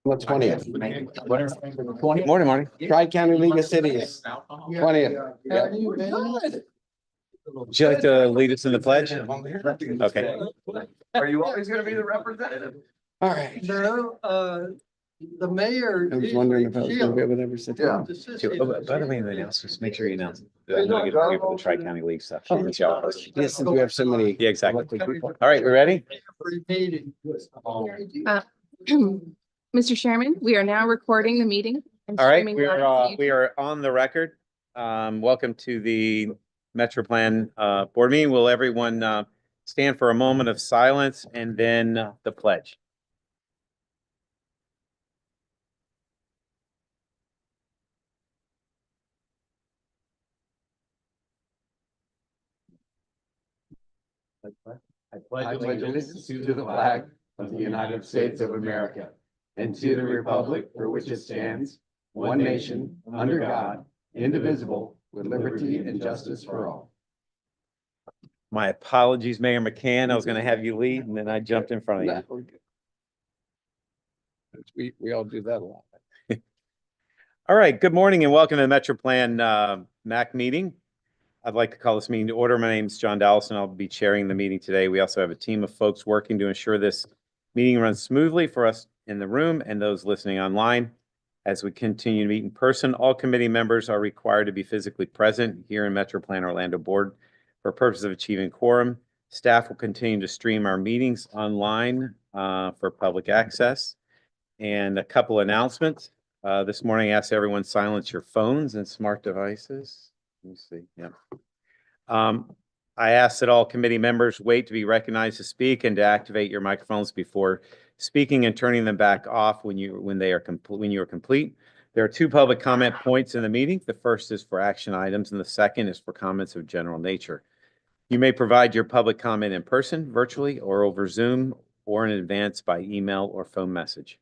The 20th. Morning, morning. Tri-County League of Cities, 20th. Yeah. Would you like to lead us in the pledge? Okay. Are you always gonna be the representative? All right. No, the mayor. I was wondering if I was gonna be able to ever sit down. By the way, in the announcements, make sure you announce. I'm gonna get people the Tri-County League stuff. Yeah, Yes, since we have so many. exactly. All right, we ready? Mr. Chairman, we are now recording the meeting. And All right, streaming we live are to we are on the record. Welcome to the Metro Plan board meeting. Will everyone stand for a moment of silence and then the pledge? I pledge allegiance to the flag of the United States of America and to the republic for which it stands, one nation, under God, indivisible, with liberty and justice for all. My apologies, Mayor McCann. I was going to have you lead and then I jumped in front of you. We all do that a lot. All right, good morning and welcome to the Metro Plan MAC meeting. I'd like to call this meeting to order. My name is John Dallison. I'll be chairing the meeting today. We also have a team of folks working to ensure this meeting runs smoothly for us in the room and those listening online. As we continue to meet in person, all committee members are required to be physically present here in Metro Plan Orlando Board for purpose of achieving quorum. Staff will continue to stream our meetings online for public access. And a couple announcements. This morning, I asked everyone silence your phones and smart devices. Let me see. Yeah. I asked that all committee members wait to be recognized to speak and to activate your microphones before speaking and turning them back off when you are complete. There are two public comment points in the meeting. The first is for action items, and the second is for comments of general nature. You may provide your public comment in person, virtually, or over Zoom, or in advance by email or phone message.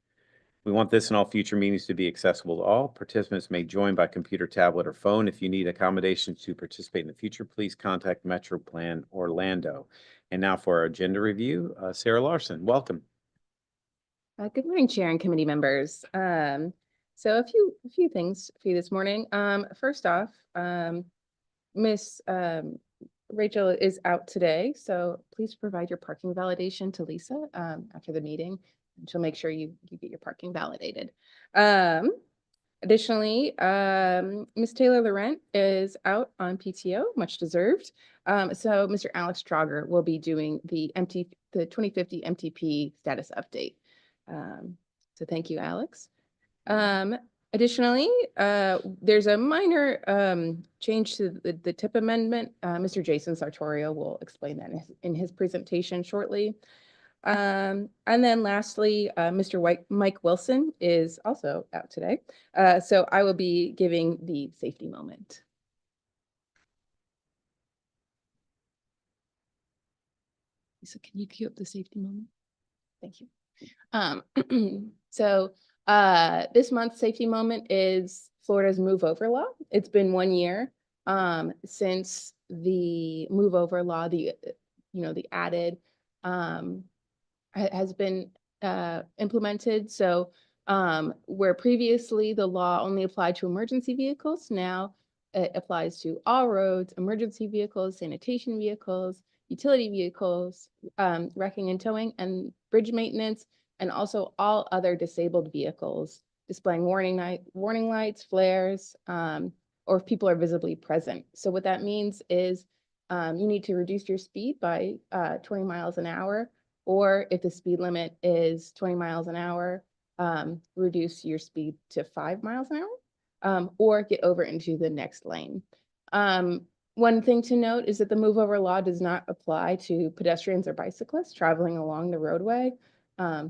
We want this in all future meetings to be accessible to all. Participants may join by computer, tablet, or phone. If you need accommodations to participate in the future, please contact Metro Plan Orlando. And now for our agenda review, Sarah Larson, welcome. Good morning, Chair and committee members. So a few things for you this morning. First off, Miss Rachel is out today, so please provide your parking validation to Lisa after the meeting. And she'll make sure you get your parking validated. Additionally, Ms. Taylor Laurent is out on PTO, much deserved. So Mr. Alex Trogger will be doing the 2050 MTP status update. So thank you, Alex. Additionally, there's a minor change to the tip amendment. Mr. Jason Sartorio will explain that in his presentation shortly. And then lastly, Mr. Mike Wilson is also out today. So I will be giving the safety moment. Lisa, can you cue up the safety moment? Thank you. So this month's safety moment is Florida's move over law. It's been 1 year since the move over law, the added has been implemented. So where previously the law only applied to emergency vehicles, now it applies to all roads, emergency vehicles, sanitation vehicles, utility vehicles, wrecking and towing, and bridge maintenance, and also all other disabled vehicles displaying warning lights, flares, or if people are visibly present. So what that means is you need to reduce your speed by 20 miles an hour, or if the speed limit is 20 miles an hour, reduce your speed to 5 miles an hour, or get over into the next lane. One thing to note is that the move over law does not apply to pedestrians or bicyclists traveling along the roadway.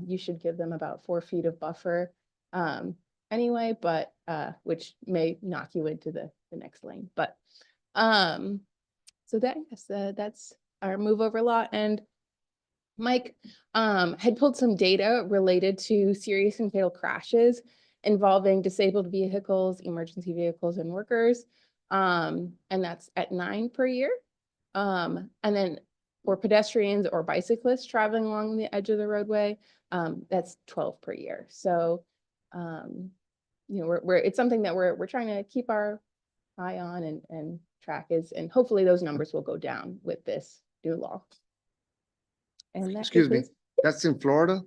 You should give them about 4 feet of buffer anyway, but which may knock you into the next lane. But so that's our move over law. And Mike had pulled some data related to serious and fatal crashes involving disabled vehicles, emergency vehicles, and workers. And that's at 9 per year. And then for pedestrians or bicyclists traveling along the edge of the roadway, that's 12 per year. So You know, it's something that we're trying to keep our eye on and track is, and hopefully those numbers will go down with this new law. And that Excuse me, concludes- that's in Florida?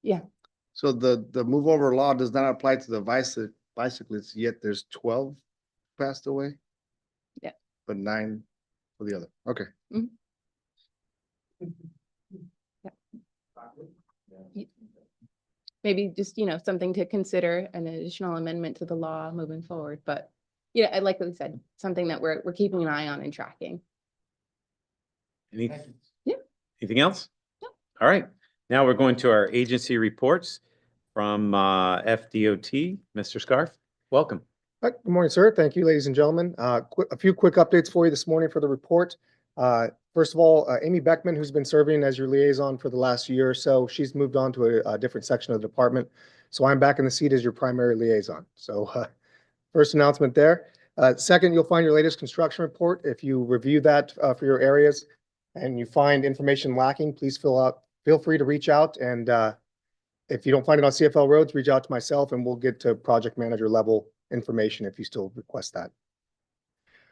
Yeah, So the move over law does not apply to the bicyclists, yet there's 12 passed away? Yeah. But 9 for the other. Okay. maybe just, you know, something to consider, an additional amendment to the law moving forward, but yeah, I like what you said, something that we're keeping an eye on and tracking. Any, Yeah. anything else? No. All right, now we're going to our agency reports from FDOT. Mr. Scarf, welcome. Good morning, sir. Thank you, ladies and gentlemen. A few quick updates for you this morning for the report. First of all, Amy Beckman, who's been serving as your liaison for the last year or so, she's moved on to a different section of the department. So I'm back in the seat as your primary liaison. So first announcement there. Second, you'll find your latest construction report. If you review that for your areas and you find information lacking, please feel free to reach out. And if you don't find it on CFL Roads, reach out to myself and we'll get to project manager level information if you still request that.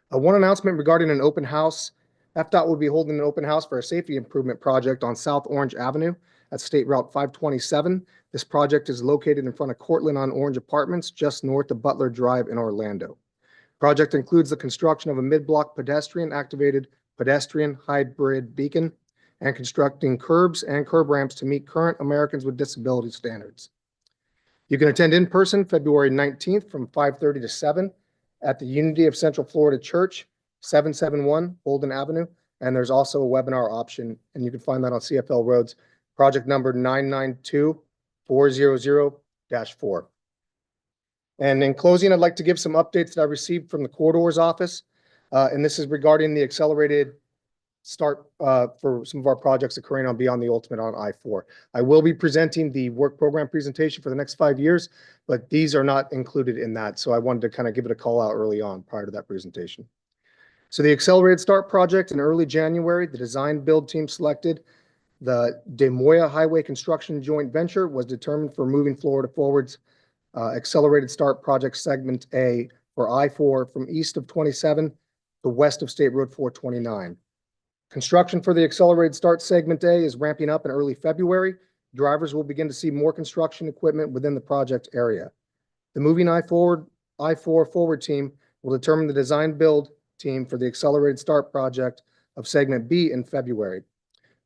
One announcement regarding an open house. FDOT will be holding an open house for a safety improvement project on South Orange Avenue at State Route 527. This project is located in front of Cortland on Orange Apartments, just north of Butler Drive in Orlando. Project includes the construction of a mid-block pedestrian-activated pedestrian hybrid beacon and constructing curbs and curb ramps to meet current Americans with Disabilities standards. You can attend in person February 19th from 5:30 to 7 at the Unity of Central Florida Church, 771 Holden Avenue. And there's also a webinar option, and you can find that on CFL Roads, project number 992400-4. And in closing, I'd like to give some updates that I received from the Corridors office. And this is regarding the accelerated start for some of our projects occurring on Beyond the Ultimate on I-4. I will be presenting the work program presentation for the next 5 years, but these are not included in that. So I wanted to kind of give it a call out early on prior to that presentation. So the accelerated start project in early January, the design build team selected the Des Moines Highway Construction Joint Venture was determined for moving Florida Forward's accelerated start project segment A for I-4 from east of 27 to west of State Road 429. Construction for the accelerated start segment A is ramping up in early February. Drivers will begin to see more construction equipment within the project area. The moving I-4 forward team will determine the design build team for the accelerated start project of segment B in February.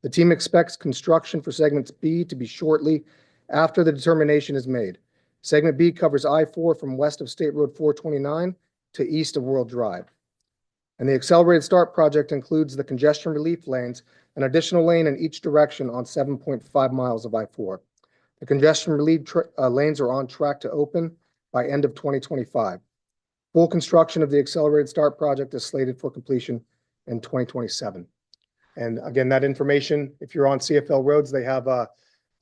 The team expects construction for segments B to be shortly after the determination is made. Segment B covers I-4 from west of State Road 429 to east of World Drive. And the accelerated start project includes the congestion relief lanes, an additional lane in each direction on 7.5 miles of I-4. The congestion relief lanes are on track to open by end of 2025. Full construction of the accelerated start project is slated for completion in 2027. And again, that information, if you're on CFL Roads, they have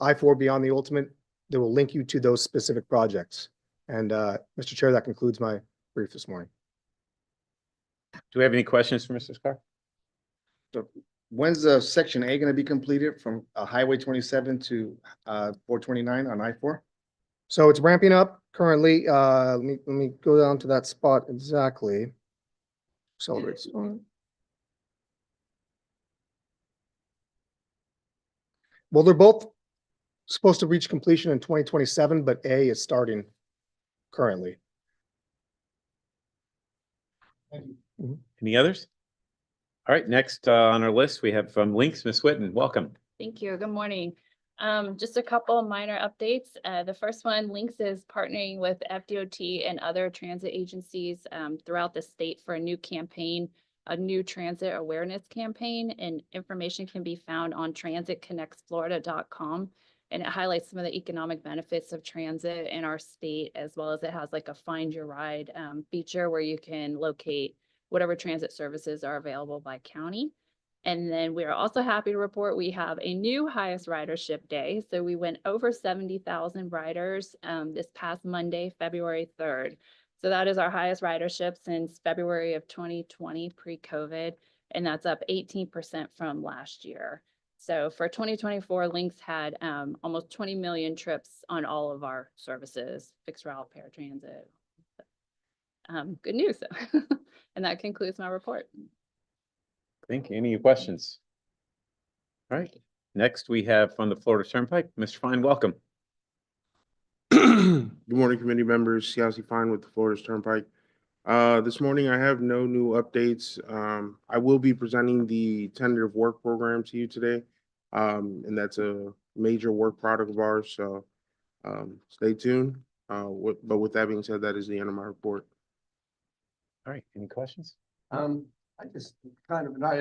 I-4 Beyond the Ultimate that will link you to those specific projects. And Mr. Chair, that concludes my brief this morning. Do we have any questions for Mr. Scarf? When's section A going to be completed from Highway 27 to 429 on I-4? So it's ramping up currently. Let me go down to that spot exactly. Accelerate. Well, they're both supposed to reach completion in 2027, but A is starting currently. Any others? All right, next on our list, we have from Links, Ms. Whitten, welcome. Thank you. Good morning. Just a couple minor updates. The first one, Links is partnering with FDOT and other transit agencies throughout the state for a new campaign, a new transit awareness campaign, and information can be found on transitconnectsflorida.com. And it highlights some of the economic benefits of transit in our state, as well as it has like a find your ride feature where you can locate whatever transit services are available by county. And then we are also happy to report we have a new highest ridership day. So we went over 70,000 riders this past Monday, February 3rd. So that is our highest ridership since February of 2020 pre-COVID. And that's up 18% from last year. So for 2024, Lynx had almost 20 million trips on all of our services, fixed route, paratransit. Good news. And that concludes my report. Thank you. Any questions? All right. Next, we have from the Florida Turnpike, Mr. Fine, welcome. Good morning, committee members. Yossi Fine with the Florida Turnpike. This morning I have no new updates. I will be presenting the tentative work program to you today. And that's a major work product of ours, so stay tuned. But with that being said, that is the end of my report. All right. Any questions? I just kind of, not,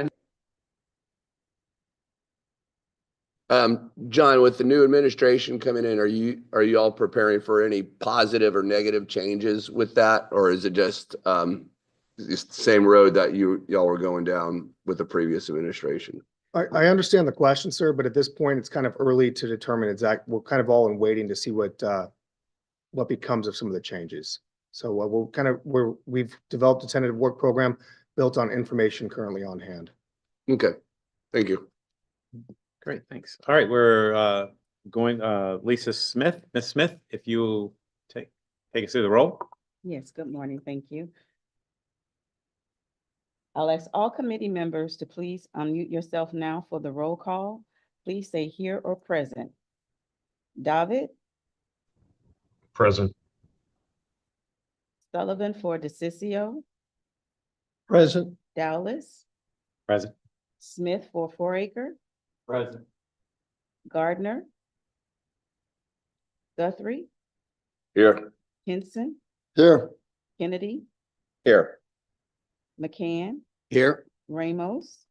John, with the new administration coming in, are you all preparing for any positive or negative changes with that? Or is it just the same road that y'all were going down with the previous administration? I understand the question, sir, but at this point, it's kind of early to determine we're kind of all in waiting to see what becomes of some of the changes. So we've developed a tentative work program built on information currently on hand. Okay, thank you. Great, thanks. All right, we're going, Lisa Smith, Ms. Smith, if you will take us through the roll. Yes, good morning, thank you. I'll ask all committee members to please unmute yourself now for the roll call. Please say here or present. David Present. Sullivan for DeCiccio, Present. Dowless, Present. Smith for Foraker, Present. Gardner, Guthrie, Here. Henson, Here. Kennedy, Here. McCann, Here. Ramos,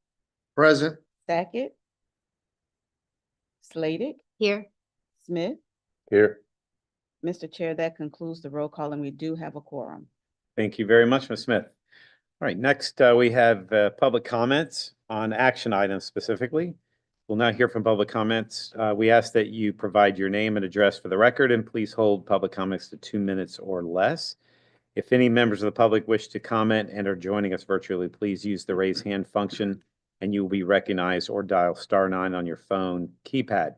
Present. Sackett, Slated, Here. Smith. Here. Mr. Chair, that concludes the roll call, and we do have a quorum. Thank you very much, Ms. Smith. All right, next we have public comments on action items specifically. We'll now hear from public comments. We ask that you provide your name and address for the record, and please hold public comments to 2 minutes or less. If any members of the public wish to comment and are joining us virtually, please use the raise hand function and you will be recognized, or dial *9 on your phone keypad.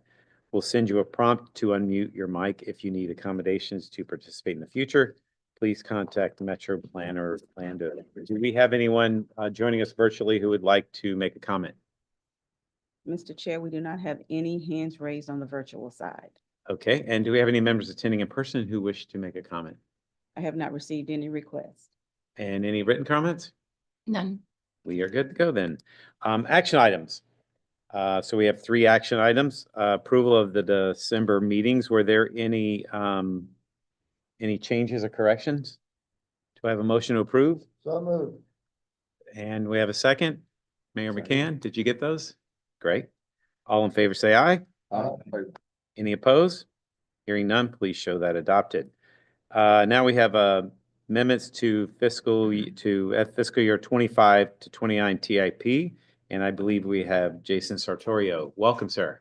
We'll send you a prompt to unmute your mic. If you need accommodations to participate in the future, please contact Metro Plan or Orlando. Do we have anyone joining us virtually who would like to make a comment? Mr. Chair, we do not have any hands raised on the virtual side. Okay, and do we have any members attending in person who wish to make a comment? I have not received any requests. And any written comments? None. We are good to go then. Action items. So we have 3 action items. Approval of the December meetings. Were there any changes or corrections? Do I have a motion to approve? So moved. And we have a second. Mayor McCann, did you get those? Great. All in favor, say aye. Any opposed? Hearing none, please show that adopted. Now we have amendments to fiscal year 25 to 29 TIP, and I believe we have Jason Sartorio. Welcome, sir.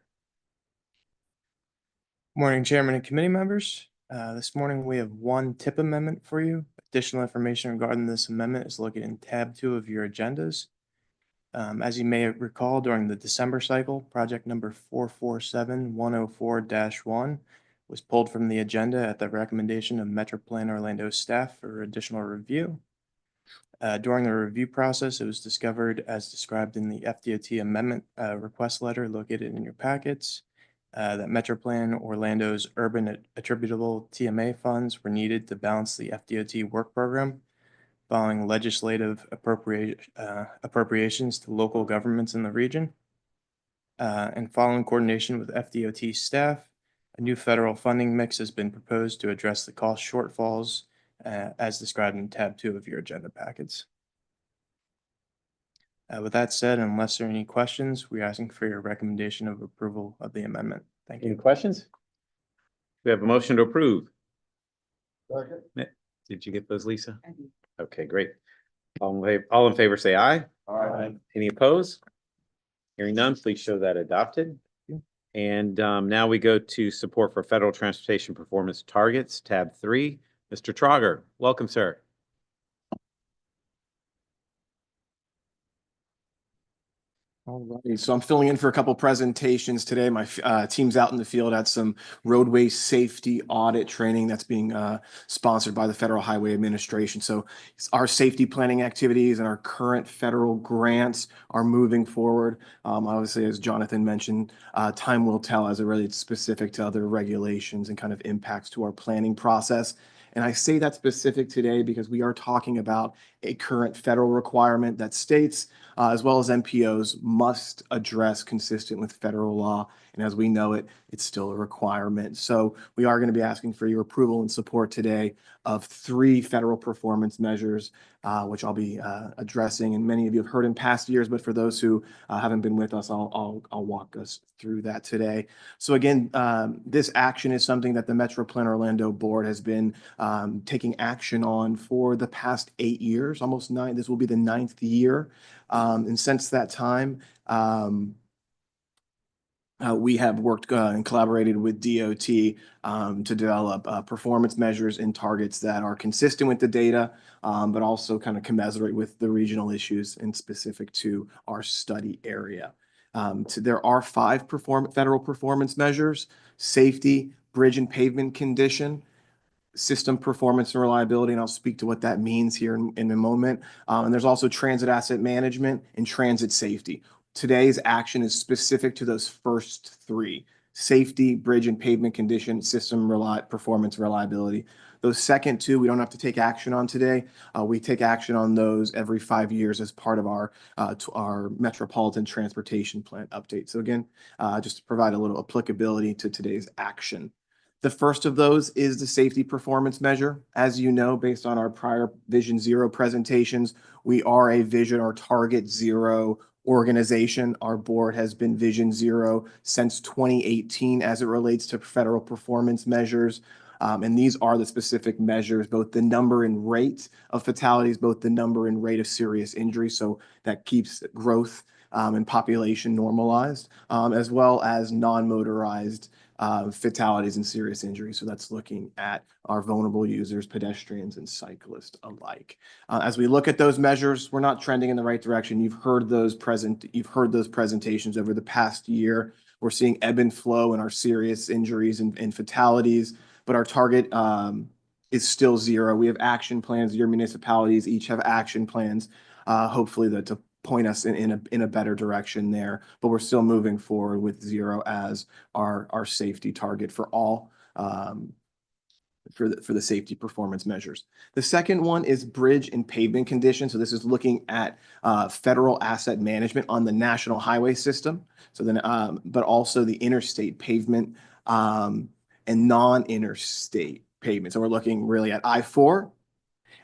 Morning, Chairman and committee members. This morning we have one TIP amendment for you. Additional information regarding this amendment is located in tab 2 of your agendas. As you may recall, during the December cycle, project number 447104-1 was pulled from the agenda at the recommendation of Metro Plan Orlando staff for additional review. During the review process, it was discovered, as described in the FDOT amendment request letter located in your packets, that Metro Plan Orlando's urban attributable TMA funds were needed to balance the FDOT work program following legislative appropriations to local governments in the region. And following coordination with FDOT staff, a new federal funding mix has been proposed to address the cost shortfalls as described in tab 2 of your agenda packets. With that said, unless there are any questions, we're asking for your recommendation of approval of the amendment. Thank Any you. questions? We have a motion to approve. Second. Did you get those, Lisa? I do. Okay, great. All in favor, say aye. Aye. Any opposed? Hearing none, please show that adopted. And now we go to support for federal transportation performance targets, tab 3. Mr. Trauger, welcome, sir. All right, so I'm filling in for a couple presentations today. My team's out in the field at some roadway safety audit training that's being sponsored by the Federal Highway Administration. So our safety planning activities and our current federal grants are moving forward. Obviously, as Jonathan mentioned, time will tell as it relates specific to other regulations and kind of impacts to our planning process. And I say that specific today because we are talking about a current federal requirement that states as well as MPOs must address consistent with federal law. And as we know it, it's still a requirement. So we are going to be asking for your approval and support today of 3 federal performance measures, which I'll be addressing. And many of you have heard in past years, but for those who haven't been with us, I'll walk us through that today. So again, this action is something that the Metro Plan Orlando Board has been taking action on for the past 8 years, almost 9. This will be the 9th year. And since that time, we have worked and collaborated with DOT to develop performance measures and targets that are consistent with the data, but also kind of commensurate with the regional issues and specific to our study area. There are 5 federal performance measures: safety, bridge and pavement condition, system performance and reliability, and I'll speak to what that means here in a moment. And there's also transit asset management and transit safety. Today's action is specific to those first 3: safety, bridge and pavement condition, system performance, reliability. Those second 2, we don't have to take action on today. We take action on those every 5 years as part of our Metropolitan Transportation Plan update. So again, just to provide a little applicability to today's action. The first of those is the safety performance measure. As you know, based on our prior Vision Zero presentations, we are a Vision or Target Zero organization. Our board has been Vision Zero since 2018 as it relates to federal performance measures. And these are the specific measures, both the number and rate of fatalities, both the number and rate of serious injury. So that keeps growth and population normalized, as well as non-motorized fatalities and serious injuries. So that's looking at our vulnerable users, pedestrians, and cyclists alike. As we look at those measures, we're not trending in the right direction. You've heard those presentations over the past year. We're seeing ebb and flow in our serious injuries and fatalities, but our target is still 0. We have action plans. Your municipalities each have action plans, hopefully to point us in a better direction there, but we're still moving forward with 0 as our safety target for all for the safety performance measures. The second one is bridge and pavement condition. So this is looking at federal asset management on the national highway system. So then, but also the interstate pavement and non-interstate pavement. So we're looking really at I-4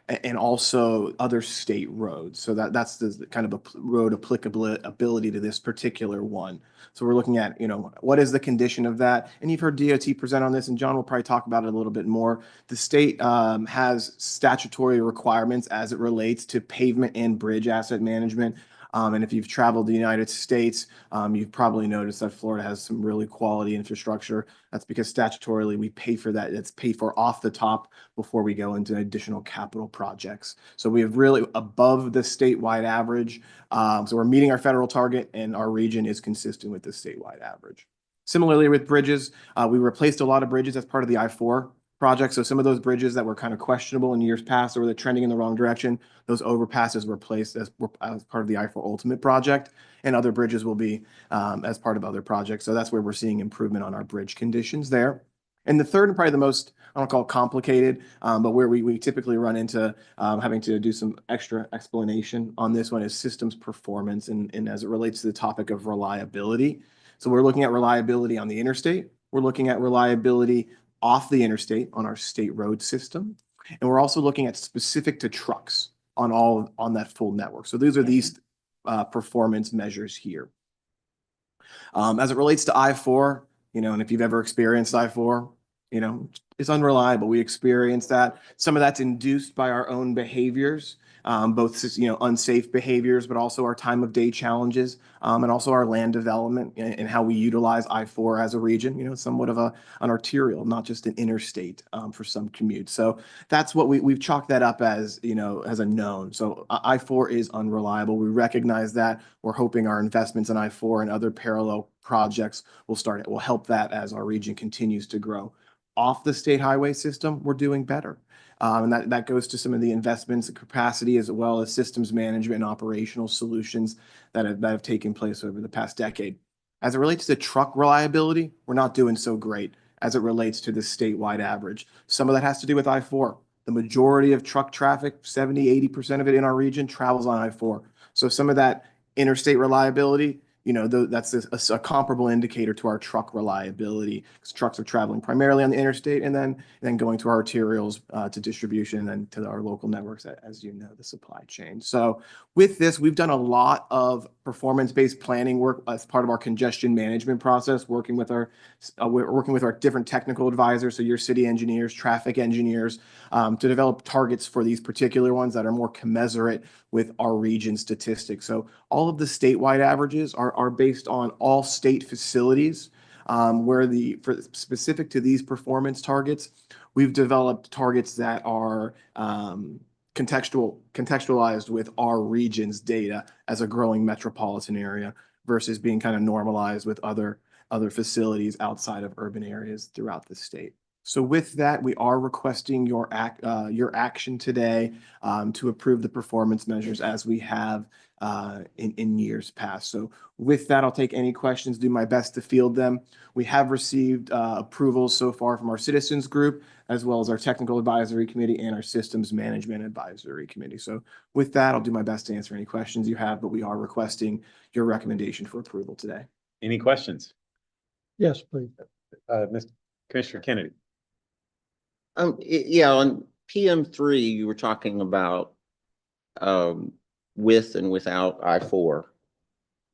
and also other state roads. So that's the kind of a road applicability to this particular one. So we're looking at, what is the condition of that? And you've heard DOT present on this, and John will probably talk about it a little bit more. The state has statutory requirements as it relates to pavement and bridge asset management. And if you've traveled the United States, you've probably noticed that Florida has some really quality infrastructure. That's because statutorily we pay for that. It's paid for off the top before we go into additional capital projects. So we have really above the statewide average. So we're meeting our federal target, and our region is consistent with the statewide average. Similarly with bridges, we replaced a lot of bridges as part of the I-4 project. So some of those bridges that were kind of questionable in years past or they're trending in the wrong direction, those overpasses were placed as part of the I-4 Ultimate project, and other bridges will be as part of other projects. So that's where we're seeing improvement on our bridge conditions there. And the third and probably the most, I don't call it complicated, but where we typically run into having to do some extra explanation on this one is systems performance and as it relates to the topic of reliability. So we're looking at reliability on the interstate. We're looking at reliability off the interstate on our state road system. And we're also looking at specific to trucks on that full network. So these are these performance measures here. As it relates to I-4, and if you've ever experienced I-4, it's unreliable. We experience that. Some of that's induced by our own behaviors. both, unsafe behaviors, but also our time of day challenges, and also our land development and how we utilize I-4 as a region, somewhat of an arterial, not just an interstate, for some commutes. So that's what we've chalked that up as, as a known. So I-4 is unreliable. We recognize that. We're hoping our investments in I-4 and other parallel projects will help that as our region continues to grow. Off the state highway system, we're doing better. And that goes to some of the investments and capacity as well as systems management and operational solutions that have taken place over the past decade. As it relates to truck reliability, we're not doing so great as it relates to the statewide average. Some of that has to do with I-4. The majority of truck traffic, 70–80% of it in our region, travels on I-4. So some of that interstate reliability, that's a comparable indicator to our truck reliability, because trucks are traveling primarily on the interstate and then going to our arterials to distribution and then to our local networks, as you know, the supply chain. So with this, we've done a lot of performance-based planning work as part of our congestion management process, working with our different technical advisors, so your city engineers, traffic engineers, to develop targets for these particular ones that are more commensurate with our region statistics. So all of the statewide averages are based on all state facilities, where for specific to these performance targets, we've developed targets that are contextualized with our region's data as a growing metropolitan area versus being kind of normalized with other facilities outside of urban areas throughout the state. So with that, we are requesting your action today to approve the performance measures as we have in years past. So with that, I'll take any questions, do my best to field them. We have received approvals so far from our citizens group, as well as our technical advisory committee and our systems management advisory committee. So with that, I'll do my best to answer any questions you have, but we are requesting your recommendation for approval today. Any questions? Yes, please. Commissioner Kennedy. Yeah, on PM3, you were talking about with and without I-4.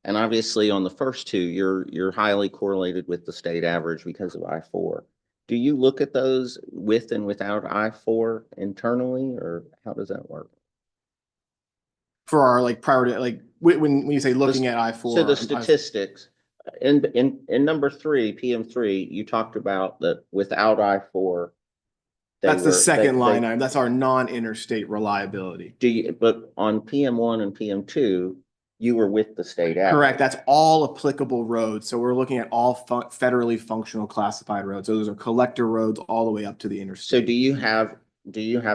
And obviously on the first two, you're highly correlated with the state average because of I-4. Do you look at those with and without I-4 internally, or how does that work? For our priority, when you say looking at I-4. So the statistics, in number 3, PM3, you talked about that without I-4. That's the second line item. That's our non-interstate reliability. But on PM1 and PM2, you were with the state average. Correct. That's all applicable roads. So we're looking at all federally functional classified roads. So those are collector roads all the way up to the interstate. So do you have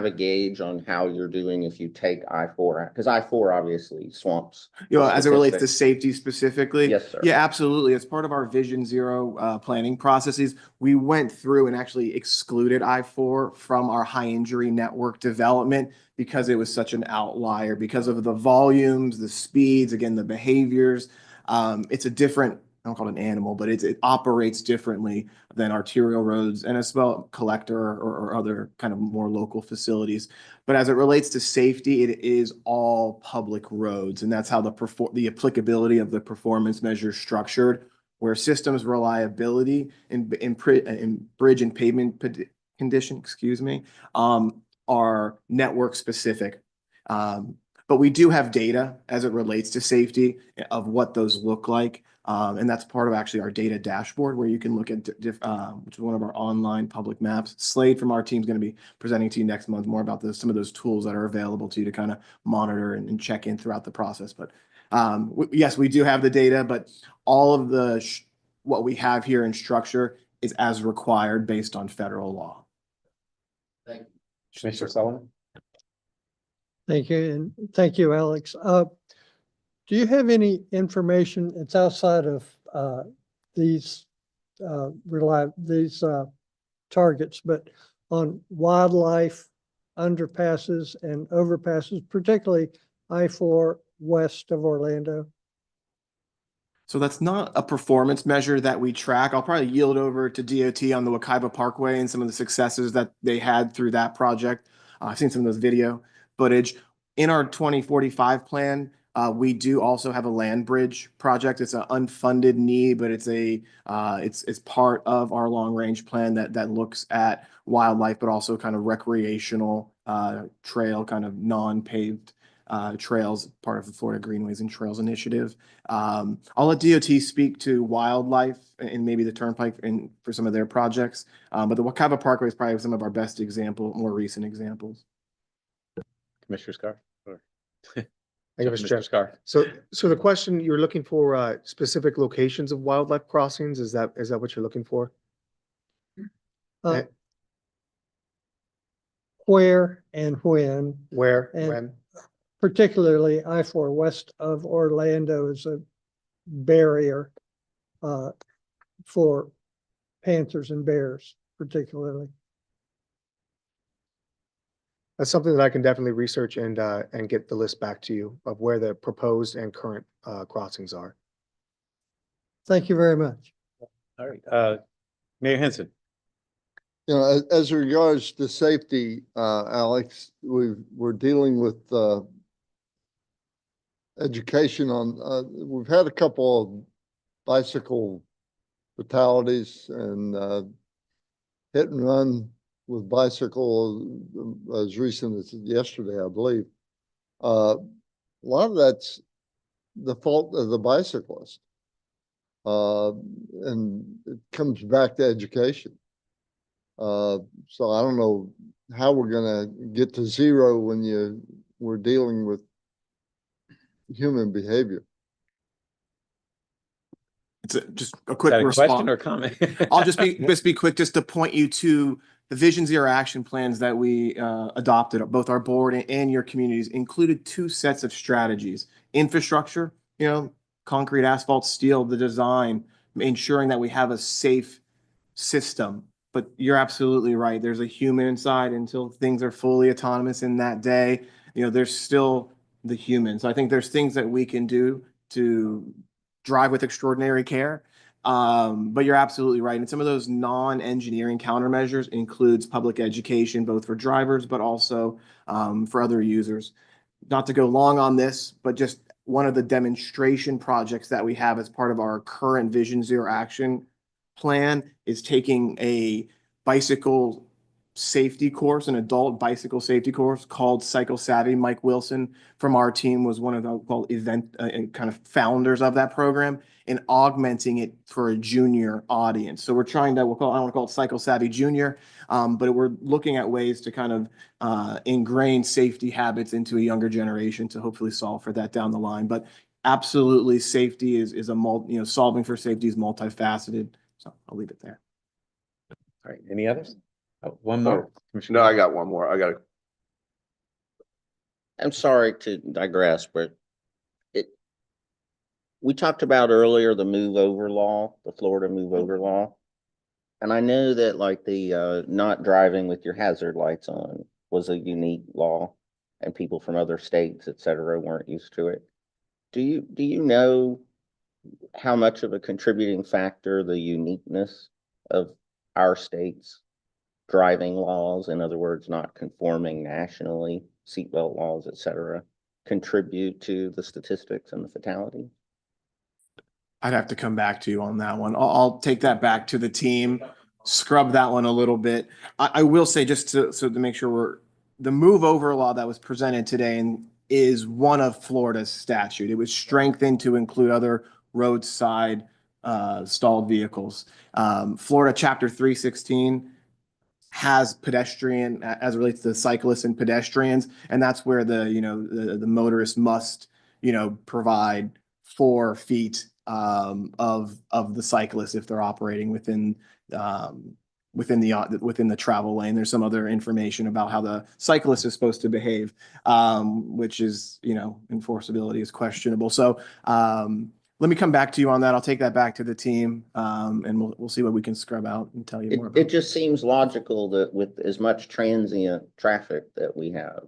a gauge on how you're doing if you take I-4? Because I-4 obviously swamps. As it relates to safety specifically? Yes, sir. Yeah, absolutely. As part of our Vision Zero planning processes, we went through and actually excluded I-4 from our high injury network development because it was such an outlier, because of the volumes, the speeds, again, the behaviors. It's a different, I don't call it an animal, but it operates differently than arterial roads and as well collector or other kind of more local facilities. But as it relates to safety, it is all public roads, and that's how the applicability of the performance measure is structured, where systems reliability in bridge and pavement condition, are network specific. But we do have data as it relates to safety of what those look like. And that's part of actually our data dashboard, where you can look at which is one of our online public maps. Slade from our team is going to be presenting to you next month more about some of those tools that are available to you to kind of monitor and check in throughout the process. But yes, we do have the data, but all of what we have here in structure is as required based on federal law. Thank you. Commissioner Sullivan. Thank you, and thank you, Alex. Do you have any information, it's outside of these targets, but on wildlife underpasses and overpasses, particularly I-4 west of Orlando? So that's not a performance measure that we track. I'll probably yield over to DOT on the Wekiva Parkway and some of the successes that they had through that project. I've seen some of those video footage. In our 2045 plan, we do also have a land bridge project. It's an unfunded need, but it's part of our long range plan that looks at wildlife, but also kind of recreational trail, kind of non-paved trails, part of the Florida Greenways and Trails Initiative. I'll let DOT speak to wildlife and maybe the turnpike and for some of their projects. But the Wakava Parkway is probably some of our best more recent examples. Commissioner Scar? Or- Thank you, Mr. Chair. Scar. So the question, you're looking for specific locations of wildlife crossings? Is that what you're looking for? Uh, Eh, Where and when, Where, and- when? particularly I-4 west of Orlando is a barrier for panthers and bears particularly. That's something that I can definitely research and get the list back to you of where the proposed and current crossings are. Thank you very much. All right, Mayor Henson. You know, as regards to safety, Alex, we're dealing with education on, we've had a couple of bicycle fatalities and hit and run with bicycle as recent as yesterday, I believe. A lot of that's the fault of the bicyclist. And it comes back to education. So I don't know how we're gonna get to zero when we're dealing with human behavior. It's just a Is quick that a response. question or comment? I'll just be quick, just to point you to the Vision Zero action plans that we adopted. Both our board and your communities included 2 sets of strategies: infrastructure, concrete, asphalt, steel, the design, ensuring that we have a safe system. But you're absolutely right. There's a human inside until things are fully autonomous in that day. There's still the human. So I think there's things that we can do to drive with extraordinary care. But you're absolutely right. And some of those non-engineering countermeasures includes public education, both for drivers, but also for other users. Not to go long on this, but just one of the demonstration projects that we have as part of our current Vision Zero action plan is taking a bicycle safety course, an adult bicycle safety course called Cycle Savvy. Mike Wilson from our team was one of the event and kind of founders of that program, and augmenting it for a junior audience. So we're trying to, I want to call it Cycle Savvy Junior, but we're looking at ways to kind of ingrain safety habits into a younger generation to hopefully solve for that down the line. But absolutely, safety is solving for safety is multifaceted. So I'll leave it there. All right, any others? Oh, one more. No, I got one more. I'm sorry to digress, but we talked about earlier the move over law, the Florida move over law. And I know that like the not driving with your hazard lights on was a unique law and people from other states, et cetera, weren't used to it. Do you know how much of a contributing factor the uniqueness of our state's driving laws, in other words, not conforming nationally, seatbelt laws, et cetera, contribute to the statistics and the fatality? I'd have to come back to you on that one. I'll take that back to the team, scrub that one a little bit. I will say, just to make sure the move over law that was presented today and is one of Florida's statute. It was strengthened to include other roadside stalled vehicles. Florida Chapter 316 has pedestrian as it relates to cyclists and pedestrians, and that's where the motorist must provide 4 feet of the cyclist if they're operating within the travel lane. There's some other information about how the cyclist is supposed to behave, which is enforceability is questionable. So let me come back to you on that. I'll take that back to the team, and we'll see what we can scrub out and tell you more about. It just seems logical that with as much transient traffic that we have,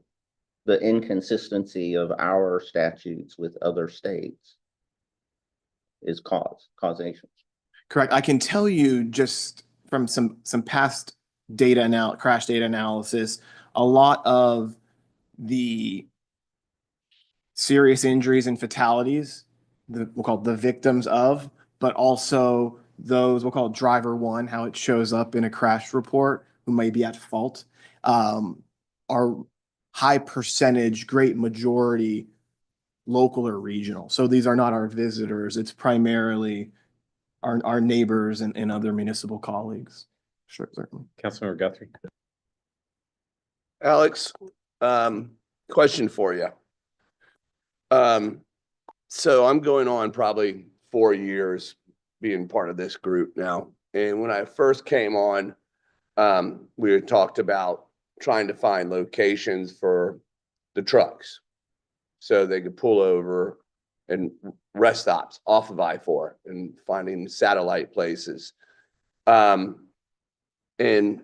the inconsistency of our statutes with other states is causation. Correct. I can tell you just from some past crash data analysis, a lot of the serious injuries and fatalities, we'll call it the victims of, but also those, we'll call it driver one, how it shows up in a crash report, who may be at fault, are high percentage, great majority local or regional. So these are not our visitors. It's primarily our neighbors and other municipal colleagues. Sure, certainly. Councilmember Guthrie. Alex, question for you. So I'm going on probably 4 years being part of this group now. And when I first came on, we had talked about trying to find locations for the trucks so they could pull over and rest stops off of I-4 and finding satellite places. And in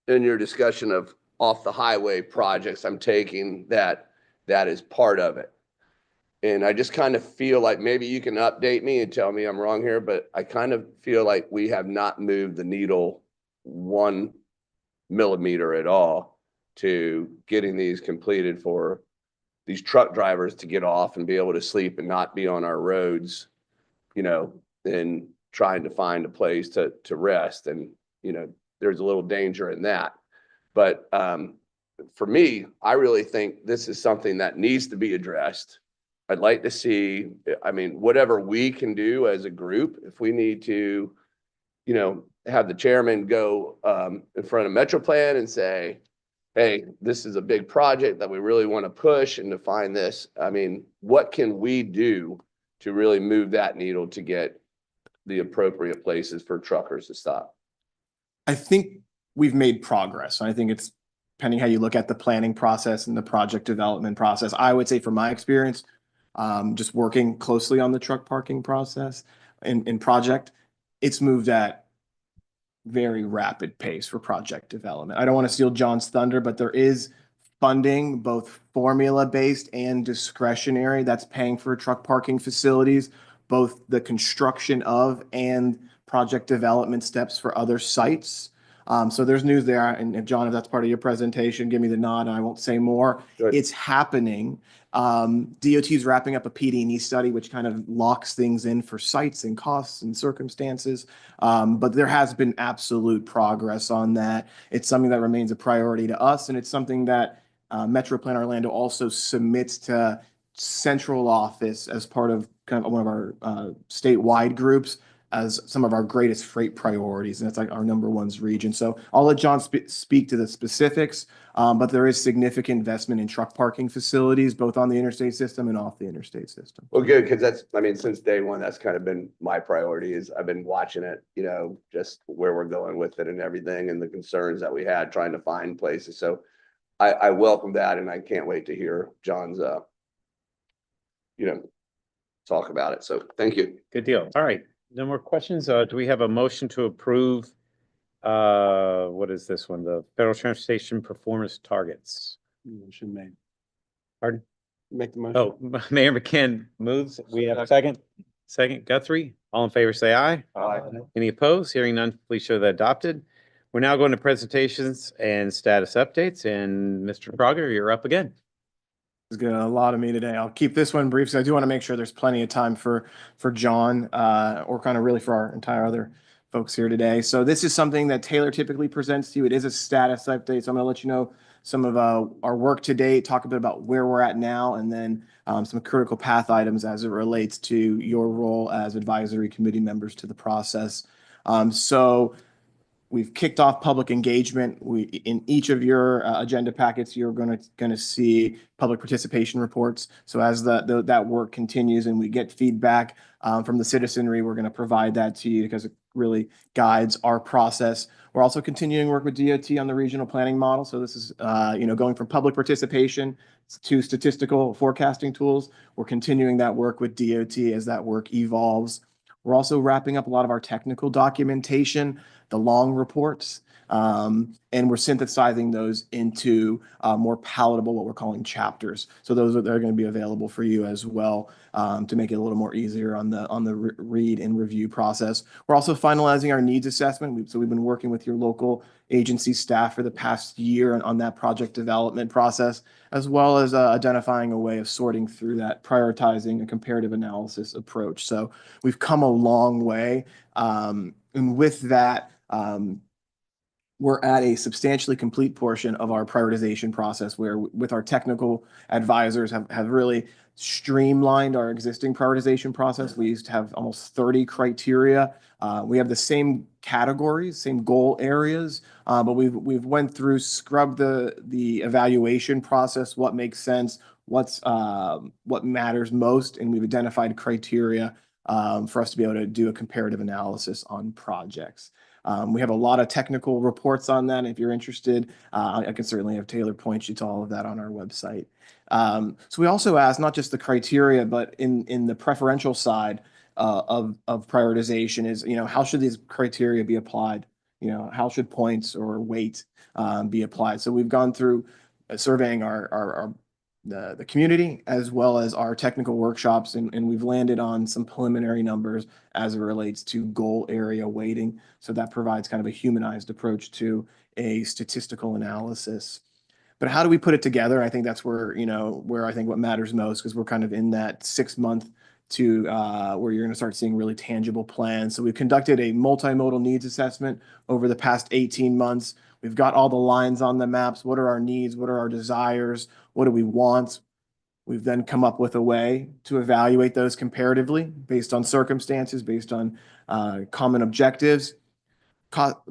your discussion of off the highway projects, I'm taking that is part of it. And I just kind of feel like maybe you can update me and tell me I'm wrong here, but I kind of feel like we have not moved the needle 1 millimeter at all to getting these completed for these truck drivers to get off and be able to sleep and not be on our roads, and trying to find a place to rest. And, there's a little danger in that. But for me, I really think this is something that needs to be addressed. I'd like to see, whatever we can do as a group, if we need to, have the chairman go in front of Metro Plan and say, hey, this is a big project that we really want to push and to find this. What can we do to really move that needle to get the appropriate places for truckers to stop? I think we've made progress. I think it's depending how you look at the planning process and the project development process. I would say from my experience, just working closely on the truck parking process and project, it's moved at very rapid pace for project development. I don't want to steal John's thunder, but there is funding, both formula-based and discretionary, that's paying for truck parking facilities, both the construction of and project development steps for other sites. So there's news there. And John, if that's part of your presentation, give me the nod and I won't say more. Good. It's happening. DOT is wrapping up a PD&E study, which kind of locks things in for sites and costs and circumstances. But there has been absolute progress on that. It's something that remains a priority to us. And it's something that Metro Plan Orlando also submits to central office as part of kind of one of our statewide groups as some of our greatest freight priorities. And that's like our #1 region. So I'll let John speak to the specifics, but there is significant investment in truck parking facilities, both on the interstate system and off the interstate system. Well, good, because that's, since day one, that's kind of been my priority. Is I've been watching it, just where we're going with it and everything, and the concerns that we had trying to find places. So I welcome that, and I can't wait to hear John's, talk about it. So thank you. Good deal. All right. No more questions. Do we have a motion to approve? What is this one? The Federal Transportation Performance Targets. Motion made. Pardon? Make the motion. Oh, Mayor McCann moves. We have a second. Second, Guthrie. All in favor, say aye. Aye. Any opposed? Hearing none, please show that adopted. We're now going to presentations and status updates. And Mr. Prager, you're up again. There's gonna a lot of me today. I'll keep this one brief, so I do want to make sure there's plenty of time for John, or kind of really for our entire other folks here today. So this is something that Taylor typically presents to you. It is a status update, so I'm gonna let you know some of our work to date, talk a bit about where we're at now, and then some critical path items as it relates to your role as advisory committee members to the process. So we've kicked off public engagement. In each of your agenda packets, you're going to see public participation reports. So as that work continues and we get feedback from the citizenry, we're going to provide that to you because it really guides our process. We're also continuing work with DOT on the regional planning model. So this is going from public participation to statistical forecasting tools. We're continuing that work with DOT as that work evolves. We're also wrapping up a lot of our technical documentation, the long reports, and we're synthesizing those into more palatable, what we're calling chapters. So they're going to be available for you as well to make it a little more easier on the read and review process. We're also finalizing our needs assessment. So we've been working with your local agency staff for the past year on that project development process, as well as identifying a way of sorting through that, prioritizing a comparative analysis approach. So we've come a long way. And with that, we're at a substantially complete portion of our prioritization process where with our technical advisors have really streamlined our existing prioritization process. We used to have almost 30 criteria. We have the same categories, same goal areas, but we've went through, scrubbed the evaluation process, what makes sense, what matters most, and we've identified criteria for us to be able to do a comparative analysis on projects. We have a lot of technical reports on that. If you're interested, I can certainly have Taylor point you to all of that on our website. So we also ask not just the criteria, but in the preferential side of prioritization is, how should these criteria be applied? How should points or weight be applied? So we've gone through surveying the community as well as our technical workshops, and we've landed on some preliminary numbers as it relates to goal area weighting. So that provides kind of a humanized approach to a statistical analysis. But how do we put it together? I think that's where, where I think what matters most, because we're kind of in that 6 month to where you're going to start seeing really tangible plans. So we've conducted a multimodal needs assessment over the past 18 months. We've got all the lines on the maps. What are our needs? What are our desires? What do we want? We've then come up with a way to evaluate those comparatively based on circumstances, based on common objectives.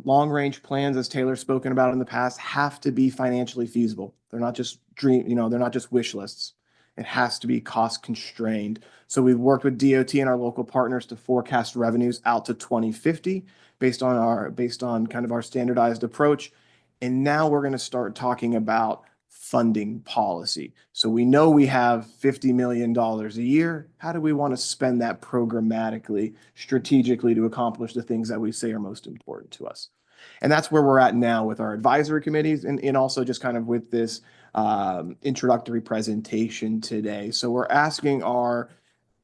Long-range plans, as Taylor's spoken about in the past, have to be financially feasible. They're not just they're not just wish lists. It has to be cost constrained. So we've worked with DOT and our local partners to forecast revenues out to 2050 based on kind of our standardized approach. And now we're going to start talking about funding policy. So we know we have $50 million a year. How do we want to spend that programmatically, strategically to accomplish the things that we say are most important to us? And that's where we're at now with our advisory committees and also just kind of with this introductory presentation today. So we're asking all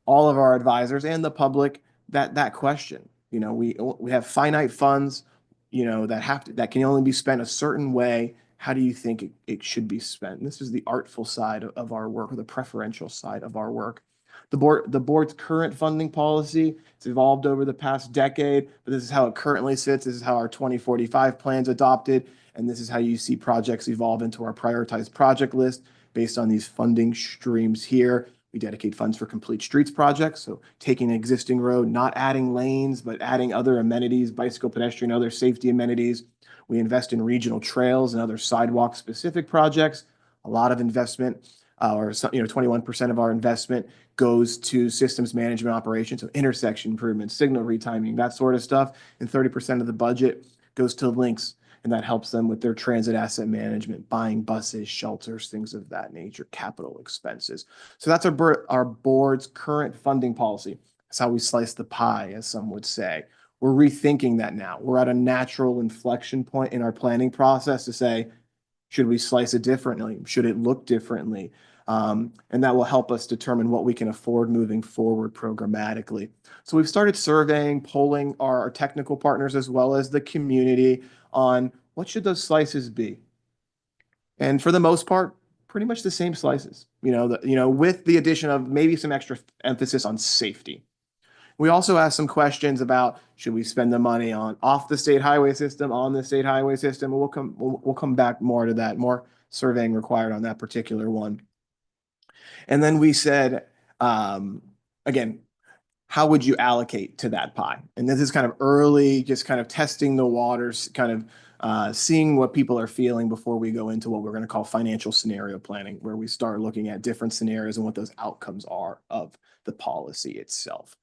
of our advisors and the public that question. We have finite funds, that can only be spent a certain way. How do you think it should be spent? And this is the artful side of our work, or the preferential side of our work. The board's current funding policy, it's evolved over the past decade, but this is how it currently sits. This is how our 2045 plan's adopted, and this is how you see projects evolve into our prioritized project list based on these funding streams here. We dedicate funds for complete streets projects, so taking an existing road, not adding lanes, but adding other amenities, bicycle, pedestrian, other safety amenities. We invest in regional trails and other sidewalk-specific projects. A lot of investment, 21% of our investment goes to systems management operations, so intersection improvements, signal retiming, that sort of stuff. And 30% of the budget goes to links, and that helps them with their transit asset management, buying buses, shelters, things of that nature, capital expenses. So that's our board's current funding policy. That's how we slice the pie, as some would say. We're rethinking that now. We're at a natural inflection point in our planning process to say, should we slice it differently? Should it look differently? And that will help us determine what we can afford moving forward programmatically. So we've started surveying, polling our technical partners as well as the community on what should those slices be. And for the most part, pretty much the same slices, with the addition of maybe some extra emphasis on safety. We also asked some questions about, should we spend the money off the state highway system, on the state highway system? We'll come back more to that, more surveying required on that particular one. And then we said, again, how would you allocate to that pie? And this is kind of early, just kind of testing the waters, kind of seeing what people are feeling before we go into what we're going to call financial scenario planning, where we start looking at different scenarios and what those outcomes are of the policy itself.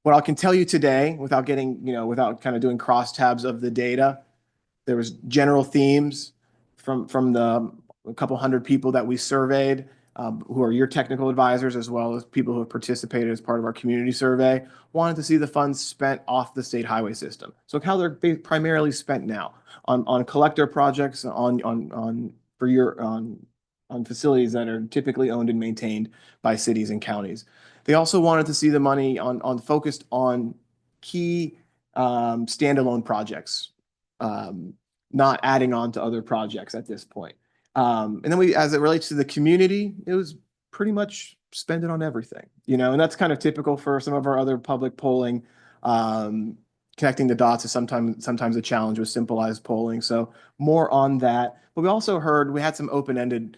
What I can tell you today, without kind of doing crosstabs of the data, there was general themes from a couple hundred people that we surveyed, who are your technical advisors, as well as people who have participated as part of our community survey, wanted to see the funds spent off the state highway system. So how they're primarily spent now on collector projects, on facilities that are typically owned and maintained by cities and counties. They also wanted to see the money focused on key standalone projects, not adding on to other projects at this point. And then as it relates to the community, it was pretty much spend it on everything, and that's kind of typical for some of our other public polling. connecting the dots is sometimes a challenge with simplified polling. So more on that. But we also heard, we had some open-ended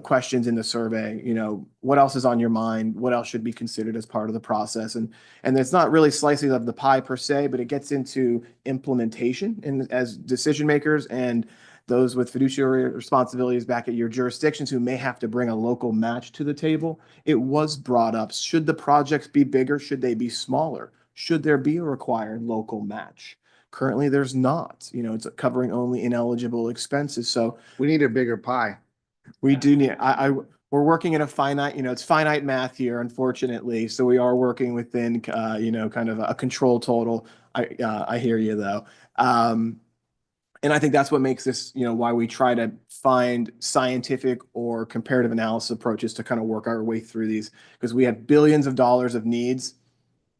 questions in the survey. You know, what else is on your mind? What else should be considered as part of the process? And it's not really slicing of the pie per se, but it gets into implementation and as decision makers and those with fiduciary responsibilities back at your jurisdictions who may have to bring a local match to the table. It was brought up. Should the projects be bigger? Should they be smaller? Should there be a required local match? Currently, there's not. You know, it's covering only ineligible expenses. So We need a bigger pie. we do need, we're working in a finite, you know, it's finite math here, unfortunately. So we are working within, you know, kind of a control total. I hear you though. And I think that's what makes this, you know, why we try to find scientific or comparative analysis approaches to kind of work our way through these, because we have billions of dollars of needs.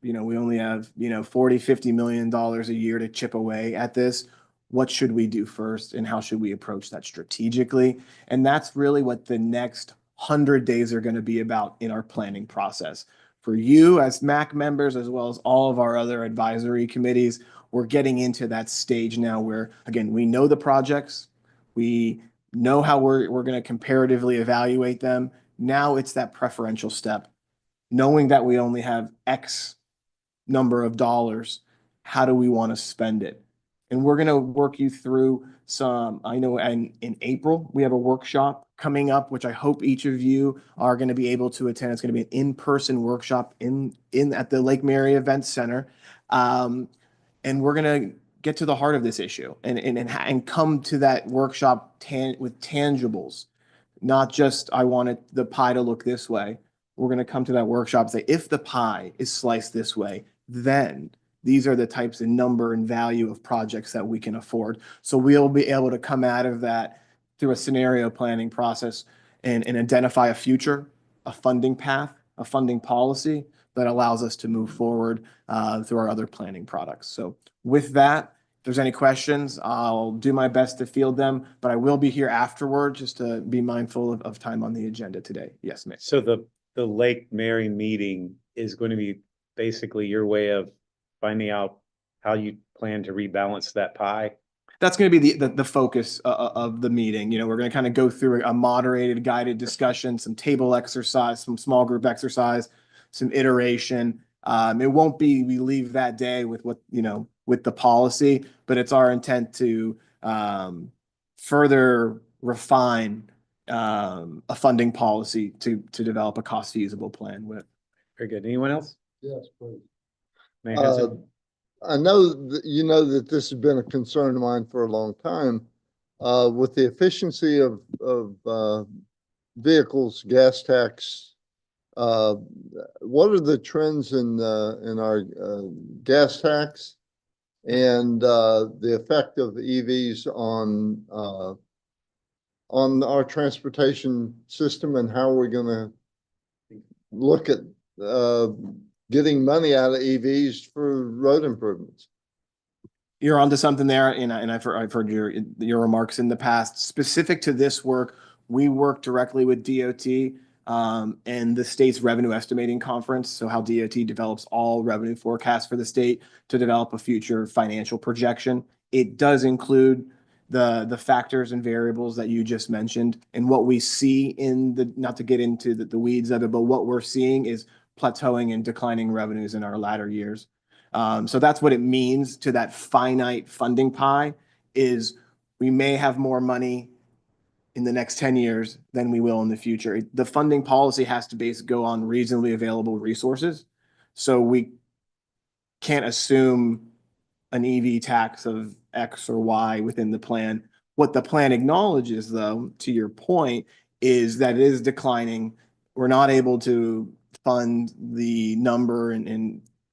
You know, we only have, you know, 40, $50 million a year to chip away at this. What should we do first and how should we approach that strategically? And that's really what the next 100 days are going to be about in our planning process. For you as MAC members, as well as all of our other advisory committees, we're getting into that stage now where, again, we know the projects, we know how we're going to comparatively evaluate them. Now it's that preferential step, knowing that we only have X number of dollars, how do we want to spend it? And we're going to work you through some, I know in April, we have a workshop coming up, which I hope each of you are going to be able to attend. It's going to be an in-person workshop at the Lake Mary Event Center. And we're going to get to the heart of this issue and come to that workshop with tangibles, not just, I wanted the pie to look this way. We're going to come to that workshop and say, if the pie is sliced this way, then these are the types of number and value of projects that we can afford. So we'll be able to come out of that through a scenario planning process and identify a future, a funding path, a funding policy that allows us to move forward through our other planning products. So with that, if there's any questions, I'll do my best to field them, but I will be here afterward just to be mindful of time on the agenda today. Yes, ma'am. So the Lake Mary meeting is going to be basically your way of finding out how you plan to rebalance that pie? That's going to be the focus of the meeting. You know, we're going to kind of go through a moderated, guided discussion, some table exercise, some small group exercise, some iteration. It won't be we leave that day with what, you know, with the policy, but it's our intent to further refine a funding policy to develop a cost feasible plan with. Very good. Anyone else? Yes, please. Mayor Henson? I know that you know that this has been a concern of mine for a long time. With the efficiency of vehicles, gas tax, what are the trends in our gas tax and the effect of EVs on our transportation system, and how are we going to look at getting money out of EVs for road improvements? You're onto something there, and I've heard your remarks in the past. Specific to this work, we work directly with DOT and the state's revenue estimating conference. So how DOT develops all revenue forecasts for the state to develop a future financial projection. It does include the factors and variables that you just mentioned, and what we see in the, not to get into the weeds of it, but what we're seeing is plateauing and declining revenues in our latter years. So that's what it means to that finite funding pie, is we may have more money in the next 10 years than we will in the future. The funding policy has to go on reasonably available resources. So we can't assume an EV tax of X or Y within the plan. What the plan acknowledges, though, to your point, is that it is declining. We're not able to fund the number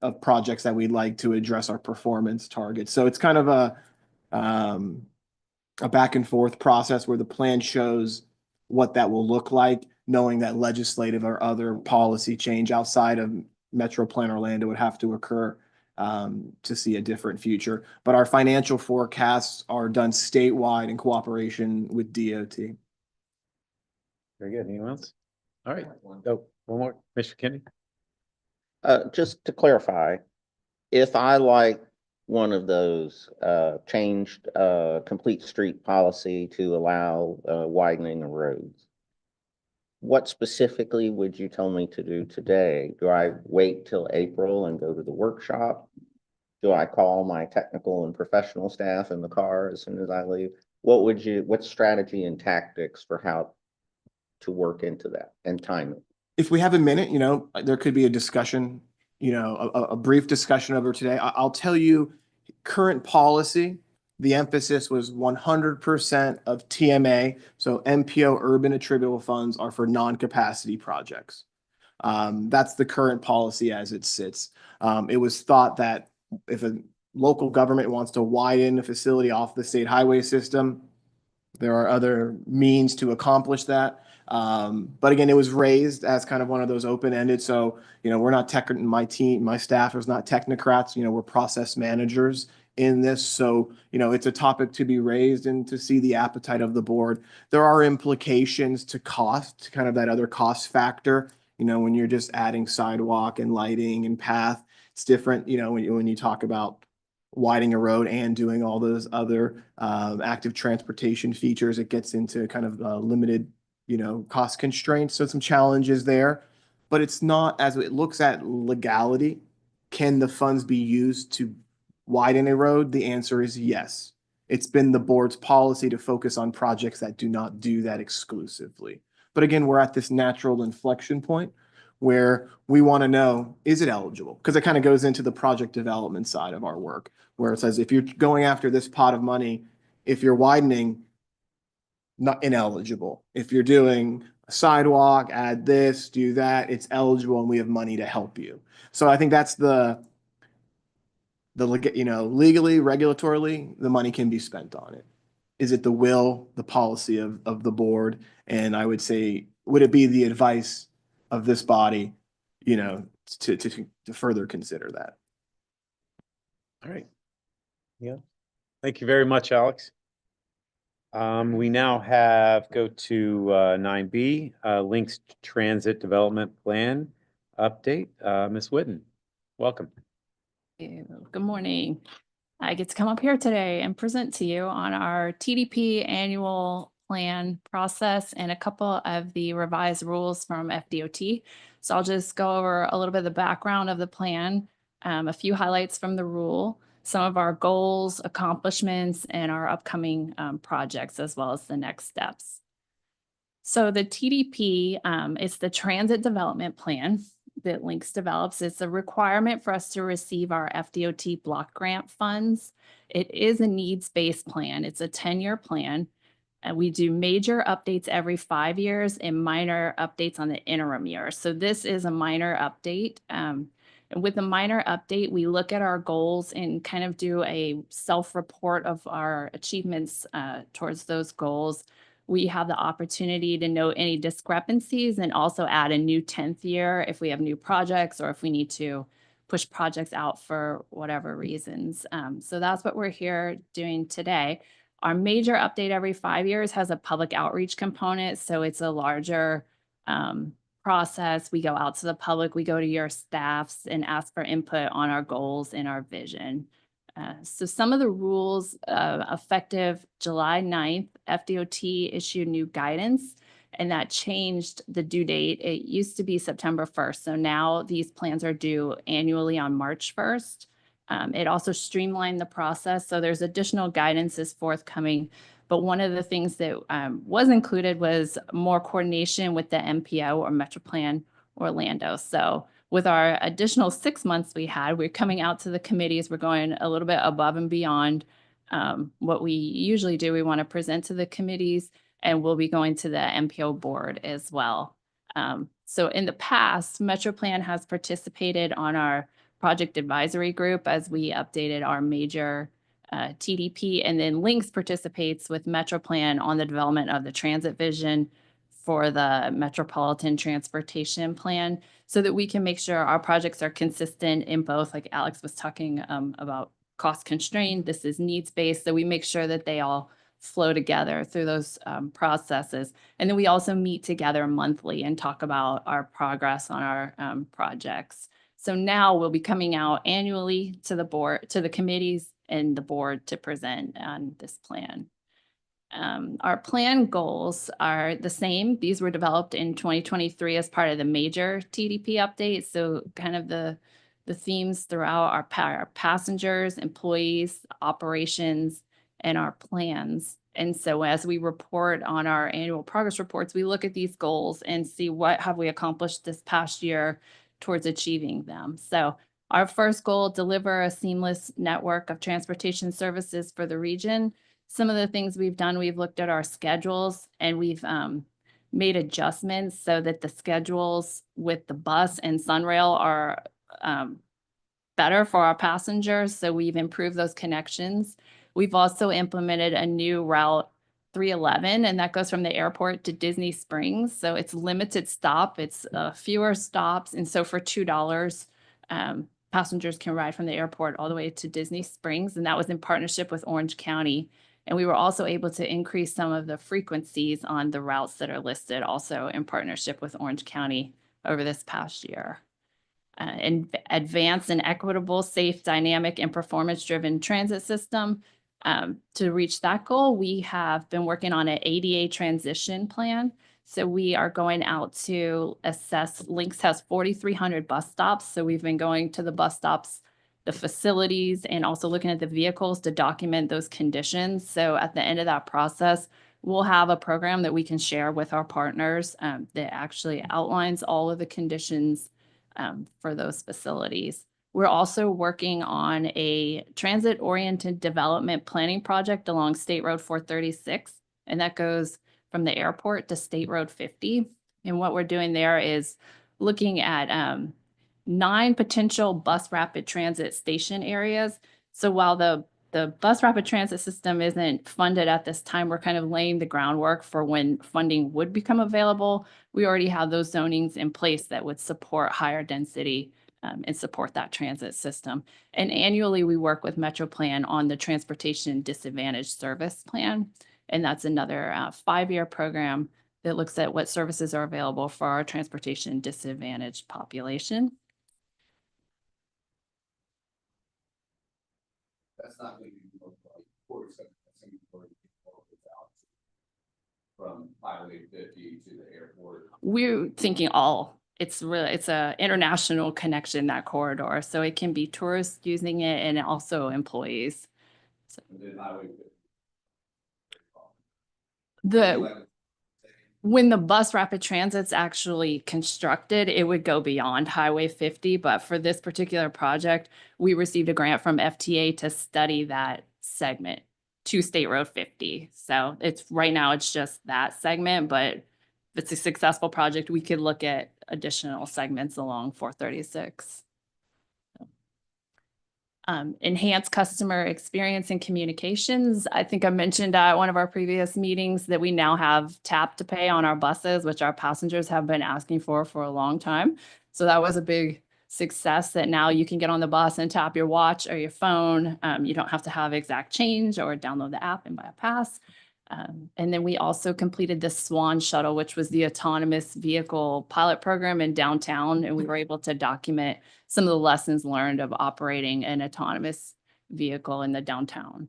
of projects that we'd like to address our performance targets. So it's kind of a back and forth process where the plan shows what that will look like, knowing that legislative or other policy change outside of Metro Plan Orlando would have to occur to see a different future. But our financial forecasts are done statewide in cooperation with DOT. Very good. Anyone else? All right. Oh, one more, Mr. Kennedy. Just to clarify, if I like one of those, changed, complete street policy to allow, widening of roads. What specifically would you tell me to do today? Do I wait till April and go to the workshop? Do I call my technical and professional staff in the car as soon as I leave? What strategy and tactics for how to work into that and time it? If we have a minute, there could be a discussion, a brief discussion over today. I'll tell you, current policy, the emphasis was 100% of TMA. So MPO urban attributable funds are for non-capacity projects. That's the current policy as it sits. It was thought that if a local government wants to widen a facility off the state highway system, there are other means to accomplish that. But again, it was raised as kind of one of those open-ended. So, we're not my team, my staff is not technocrats, we're process managers in this. So, it's a topic to be raised and to see the appetite of the board. There are implications to cost, kind of that other cost factor, when you're just adding sidewalk and lighting and path. It's different, when you talk about widening a road and doing all those other active transportation features, it gets into kind of limited, cost constraints. So some challenges there, but it's not, as it looks at legality, can the funds be used to widen a road? The answer is yes. It's been the board's policy to focus on projects that do not do that exclusively. But again, we're at this natural inflection point where we want to know, is it eligible? Because it kind of goes into the project development side of our work, where it says, if you're going after this pot of money, if you're widening, not ineligible. If you're doing a sidewalk, add this, do that, it's eligible and we have money to help you. So I think that's legally, regulatorily, the money can be spent on it. Is it the will, the policy of the board? And I would say, would it be the advice of this body, to further consider that? All right. Yeah. Thank you very much, Alex. We now go to 9B, Links Transit Development Plan update. Ms. Whitten, welcome. Good morning. I get to come up here today and present to you on our TDP annual plan process and a couple of the revised rules from FDOT. So I'll just go over a little bit of the background of the plan, a few highlights from the rule, some of our goals, accomplishments, and our upcoming projects, as well as the next steps. So the TDP is the Transit Development Plan that Links develops. It's a requirement for us to receive our FDOT block grant funds. It is a needs-based plan. It's a 10-year plan. And we do major updates every 5 years and minor updates on the interim year. So this is a minor update. And with a minor update, we look at our goals and kind of do a self-report of our achievements towards those goals. We have the opportunity to note any discrepancies and also add a new 10th year if we have new projects or if we need to push projects out for whatever reasons. So that's what we're here doing today. Our major update every 5 years has a public outreach component. So it's a larger process. We go out to the public, we go to your staffs and ask for input on our goals and our vision. So some of the rules effective July 9th, FDOT issued new guidance and that changed the due date. It used to be September 1st. So now these plans are due annually on March 1st. It also streamlined the process. So there's additional guidance is forthcoming. But one of the things that was included was more coordination with the MPO or Metro Plan Orlando. So with our additional 6 months we're coming out to the committees. We're going a little bit above and beyond what we usually do. We want to present to the committees and we'll be going to the MPO board as well. So in the past, Metro Plan has participated on our project advisory group as we updated our major TDP, and then Links participates with Metro Plan on the development of the transit vision for the Metropolitan Transportation Plan so that we can make sure our projects are consistent in both, like Alex was talking about cost constrained. This is needs-based, so we make sure that they all flow together through those processes. And then we also meet together monthly and talk about our progress on our projects. So now we'll be coming out annually to the board, to the committees and the board to present on this plan. Our plan goals are the same. These were developed in 2023 as part of the major TDP update. So kind of the themes throughout our passengers, employees, operations, and our plans. And so as we report on our annual progress reports, we look at these goals and see what have we accomplished this past year towards achieving them. So our first goal, deliver a seamless network of transportation services for the region. Some of the things we've done, we've looked at our schedules and we've made adjustments so that the schedules with the bus and Sunrail are better for our passengers. So we've improved those connections. We've also implemented a new route 311, and that goes from the airport to Disney Springs. So it's limited stop, it's fewer stops. And so for $2, passengers can ride from the airport all the way to Disney Springs. And that was in partnership with Orange County. And we were also able to increase some of the frequencies on the routes that are listed, also in partnership with Orange County over this past year. And advance an equitable, safe, dynamic, and performance-driven transit system. To reach that goal, we have been working on an ADA transition plan. So we are going out to assess, Lynx has 4,300 bus stops. So we've been going to the bus stops, the facilities, and also looking at the vehicles to document those conditions. So at the end of that process, we'll have a program that we can share with our partners that actually outlines all of the conditions for those facilities. We're also working on a transit-oriented development planning project along State Road 436, and that goes from the airport to State Road 50. And what we're doing there is looking at 9 potential bus rapid transit station areas. So while the bus rapid transit system isn't funded at this time, we're kind of laying the groundwork for when funding would become available. We already have those zonings in place that would support higher density and support that transit system. And annually, we work with MetroPlan on the Transportation Disadvantaged Service Plan. And that's another 5-year program that looks at what services are available for our transportation disadvantaged population. That's not going to be from Highway 50 to the airport. We're thinking it's a international connection, that corridor. So it can be tourists using it and also employees. So when the bus rapid transit's actually constructed, it would go beyond Highway 50. But for this particular project, we received a grant from FTA to study that segment to State Road 50. So right now it's just that segment, but if it's a successful project, we could look at additional segments along 436. Enhance customer experience and communications. I think I mentioned at one of our previous meetings that we now have tap to pay on our buses, which our passengers have been asking for a long time. So that was a big success that now you can get on the bus and tap your watch or your phone. You don't have to have exact change or download the app and buy a pass. And then we also completed the Swan Shuttle, which was the autonomous vehicle pilot program in downtown. And we were able to document some of the lessons learned of operating an autonomous vehicle in the downtown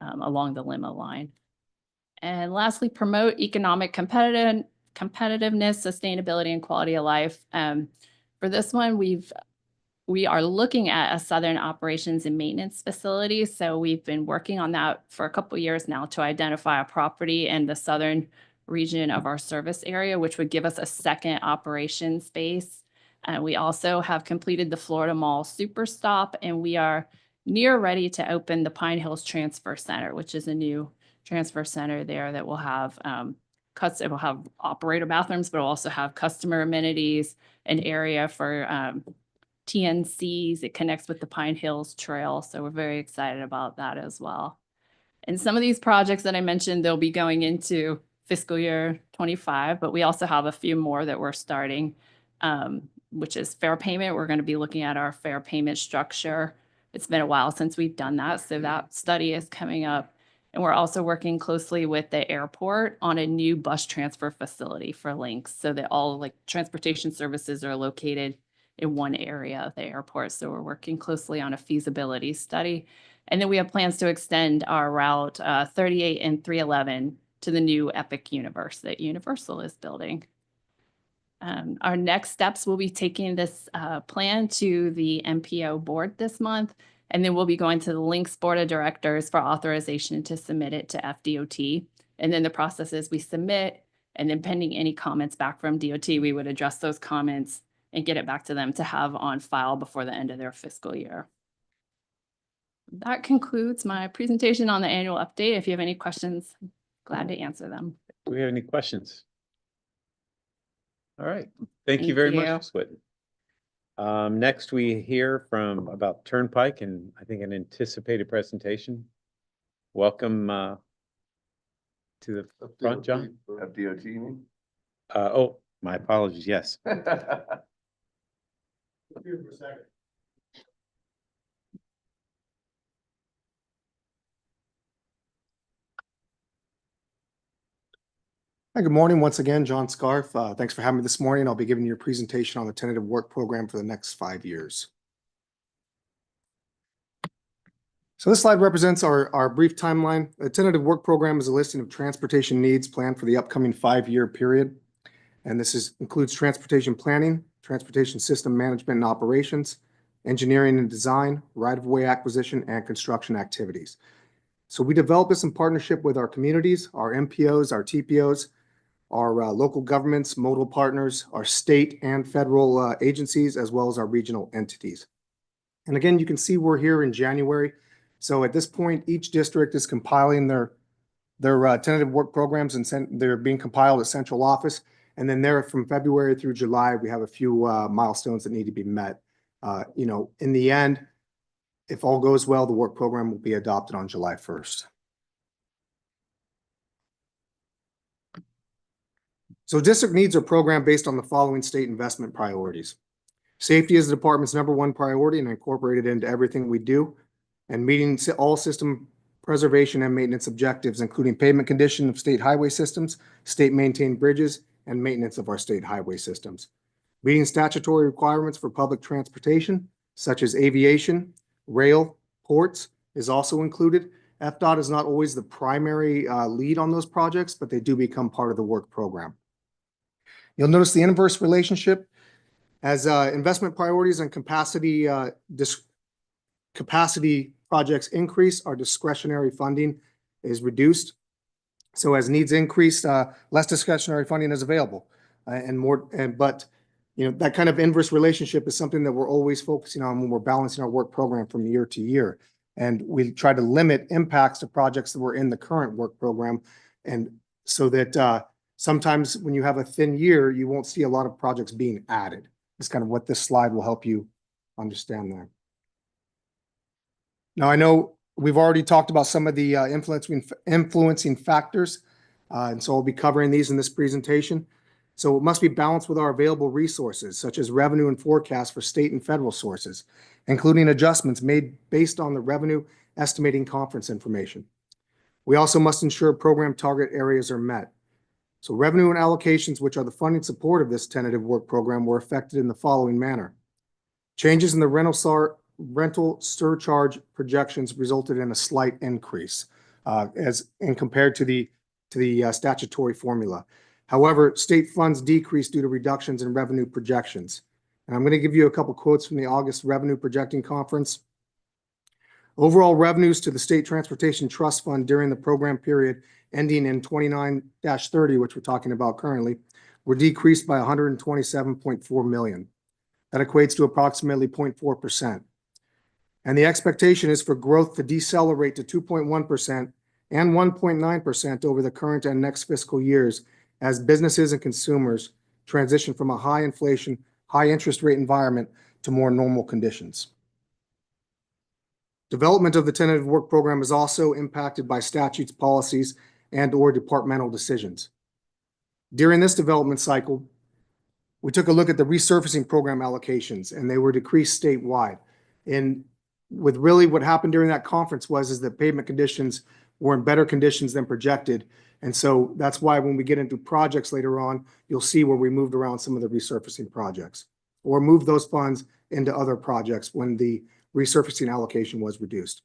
along the limo line. And lastly, promote economic competitiveness, sustainability, and quality of life. For this one, we are looking at a Southern operations and maintenance facility. So we've been working on that for a couple of years now to identify a property in the southern region of our service area, which would give us a second operation space. We also have completed the Florida Mall Super Stop, and we are near ready to open the Pine Hills Transfer Center, which is a new transfer center there that will have it will have operator bathrooms, but it'll also have customer amenities, an area for TNCs. It connects with the Pine Hills Trail. So we're very excited about that as well. And some of these projects that I mentioned, they'll be going into fiscal year 25, but we also have a few more that we're starting, which is fair payment. We're going to be looking at our fair payment structure. It's been a while since we've done that. So that study is coming up. And we're also working closely with the airport on a new bus transfer facility for Lynx so that all transportation services are located in one area of the airport. So we're working closely on a feasibility study. And then we have plans to extend our route 38 and 311 to the new Epic Universe that Universal is building. Our next steps will be taking this plan to the MPO board this month, and then we'll be going to the Links Board of Directors for authorization to submit it to FDOT. And then the process is we submit, and then pending any comments back from DOT, we would address those comments and get it back to them to have on file before the end of their fiscal year. That concludes my presentation on the annual update. If you have any questions, glad to answer them. Do we have any questions? All right, thank you Thank very much, you. Ms. Whitten. Next, we hear from about Turnpike and I think an anticipated presentation. Welcome to the front, John. FDOT, you mean? Oh, my apologies, yes. Hi, good morning. Once again, John Scarf. Thanks for having me this morning. I'll be giving you a presentation on the tentative work program for the next 5 years. So this slide represents our brief timeline. The tentative work program is a listing of transportation needs planned for the upcoming 5-year period. And this includes transportation planning, transportation system management and operations, engineering and design, right-of-way acquisition, and construction activities. So we develop this in partnership with our communities, our MPOs, our TPOs, our local governments, modal partners, our state and federal agencies, as well as our regional entities. And again, you can see we're here in January. So at this point, each district is compiling their tentative work programs and they're being compiled at central office. And then there from February through July, we have a few milestones that need to be met. In the end, if all goes well, the work program will be adopted on July 1st. So district needs are programmed based on the following state investment priorities. Safety is the department's #1 priority and incorporated into everything we do, and meeting all system preservation and maintenance objectives, including pavement condition of state highway systems, state maintained bridges, and maintenance of our state highway systems. Meeting statutory requirements for public transportation, such as aviation, rail, ports, is also included. FDOT is not always the primary lead on those projects, but they do become part of the work program. You'll notice the inverse relationship as investment priorities and capacity projects increase, our discretionary funding is reduced. So as needs increase, less discretionary funding is available, but that kind of inverse relationship is something that we're always focusing on when we're balancing our work program from year to year. And we try to limit impacts to projects that were in the current work program, and so that sometimes when you have a thin year, you won't see a lot of projects being added. It's kind of what this slide will help you understand there. Now, I know we've already talked about some of the influencing factors, and so I'll be covering these in this presentation. So it must be balanced with our available resources, such as revenue and forecast for state and federal sources, including adjustments made based on the revenue estimating conference information. We also must ensure program target areas are met. So revenue and allocations, which are the funding support of this tentative work program, were affected in the following manner. Changes in the rental surcharge projections resulted in a slight increase as compared to the statutory formula. However, state funds decreased due to reductions in revenue projections. And I'm going to give you a couple quotes from the August Revenue Projecting Conference. Overall revenues to the State Transportation Trust Fund during the program period ending in 29-30, which we're talking about currently, were decreased by $127.4 million. That equates to approximately 0.4%. And the expectation is for growth to decelerate to 2.1% and 1.9% over the current and next fiscal years as businesses and consumers transition from a high inflation, high interest rate environment to more normal conditions. Development of the tentative work program is also impacted by statutes, policies, and/or departmental decisions. During this development cycle, we took a look at the resurfacing program allocations, and they were decreased statewide. And with really what happened during that conference is that pavement conditions were in better conditions than projected. And so that's why when we get into projects later on, you'll see where we moved around some of the resurfacing projects. or move those funds into other projects when the resurfacing allocation was reduced.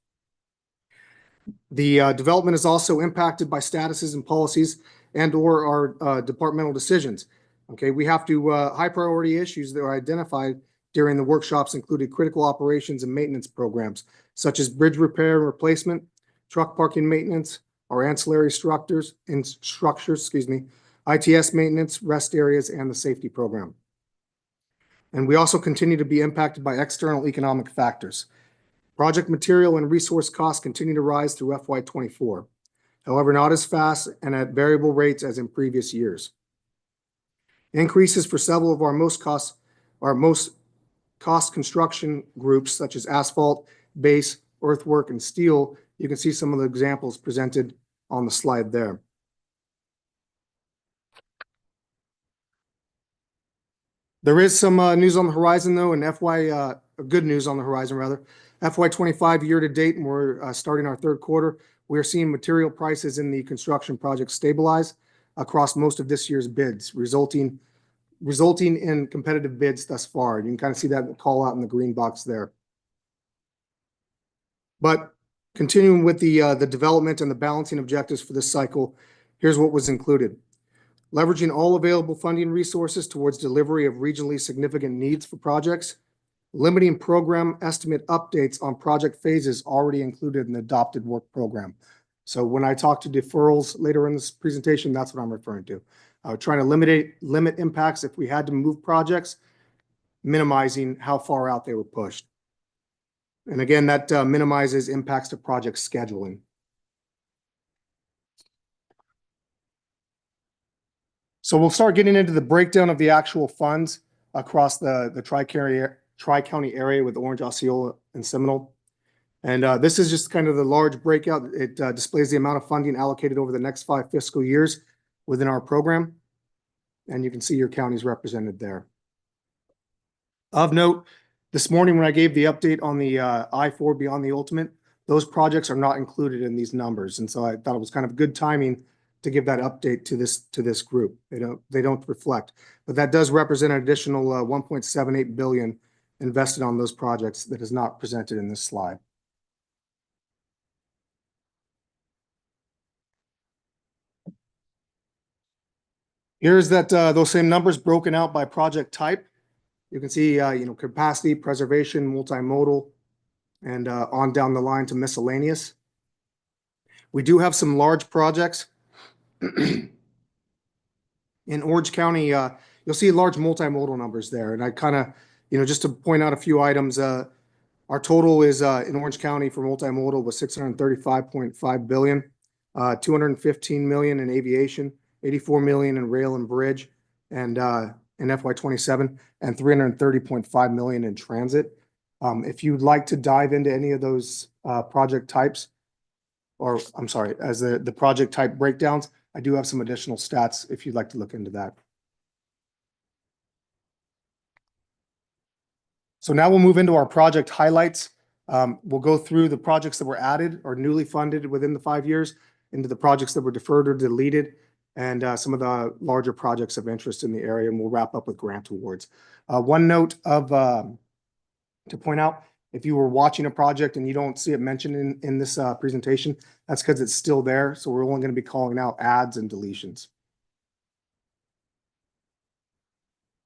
The development is also impacted by statuses and policies and or our departmental decisions. Okay, we have to, high priority issues that are identified during the workshops included critical operations and maintenance programs, such as bridge repair and replacement, truck parking maintenance, our ancillary structures, ITS maintenance, rest areas, and the safety program. And we also continue to be impacted by external economic factors. Project material and resource costs continue to rise through FY '24. However, not as fast and at variable rates as in previous years. Increases for several of our most cost construction groups, such as asphalt, base, earthwork, and steel. You can see some of the examples presented on the slide there. There is some news on the horizon, though, and good news on the horizon, rather. FY '25 year to date, and we're starting our third quarter. We are seeing material prices in the construction project stabilize across most of this year's bids, resulting in competitive bids thus far. You can kind of see that call out in the green box there. But continuing with the development and the balancing objectives for this cycle, here's what was included. Leveraging all available funding resources towards delivery of regionally significant needs for projects, limiting program estimate updates on project phases already included in the adopted work program. So when I talk to deferrals later in this presentation, that's what I'm referring to. Trying to limit impacts if we had to move projects, minimizing how far out they were pushed. And again, that minimizes impacts to project scheduling. So we'll start getting into the breakdown of the actual funds across the Tri-County area with Orange, Osceola, and Seminole. And this is just kind of the large breakout. It displays the amount of funding allocated over the next 5 fiscal years within our program. And you can see your counties represented there. Of note, this morning when I gave the update on the I-4 Beyond the Ultimate, those projects are not included in these numbers. And so I thought it was kind of good timing to give that update to this group. They don't reflect, but that does represent an additional 1.78 billion invested on those projects that is not presented in this slide. Here's those same numbers broken out by project type. You can see capacity, preservation, multimodal, and on down the line to miscellaneous. We do have some large projects. In Orange County, you'll see large multimodal numbers there. And I kind of, just to point out a few items, our total is in Orange County for multimodal was 635.5 billion, 215 million in aviation, 84 million in rail and bridge, and in FY '27, and 330.5 million in transit. If you'd like to dive into any of those project types, or I'm sorry, as the project type breakdowns, I do have some additional stats if you'd like to look into that. So now we'll move into our project highlights. We'll go through the projects that were added or newly funded within the 5 years, into the projects that were deferred or deleted, and some of the larger projects of interest in the area, and we'll wrap up with grant awards. One note to point out, if you were watching a project and you don't see it mentioned in this presentation, that's because it's still there. So we're only going to be calling out adds and deletions.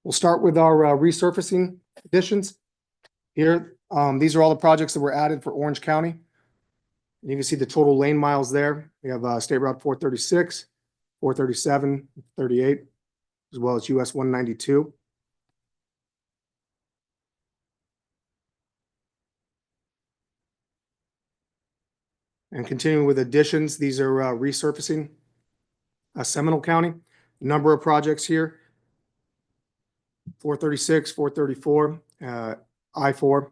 We'll start with our resurfacing additions. Here, these are all the projects that were added for Orange County. And you can see the total lane miles there. We have State Route 436, 437, 38, as well as US 192. And continuing with additions, these are resurfacing Seminole County. Number of projects here, 436, 434, I-4.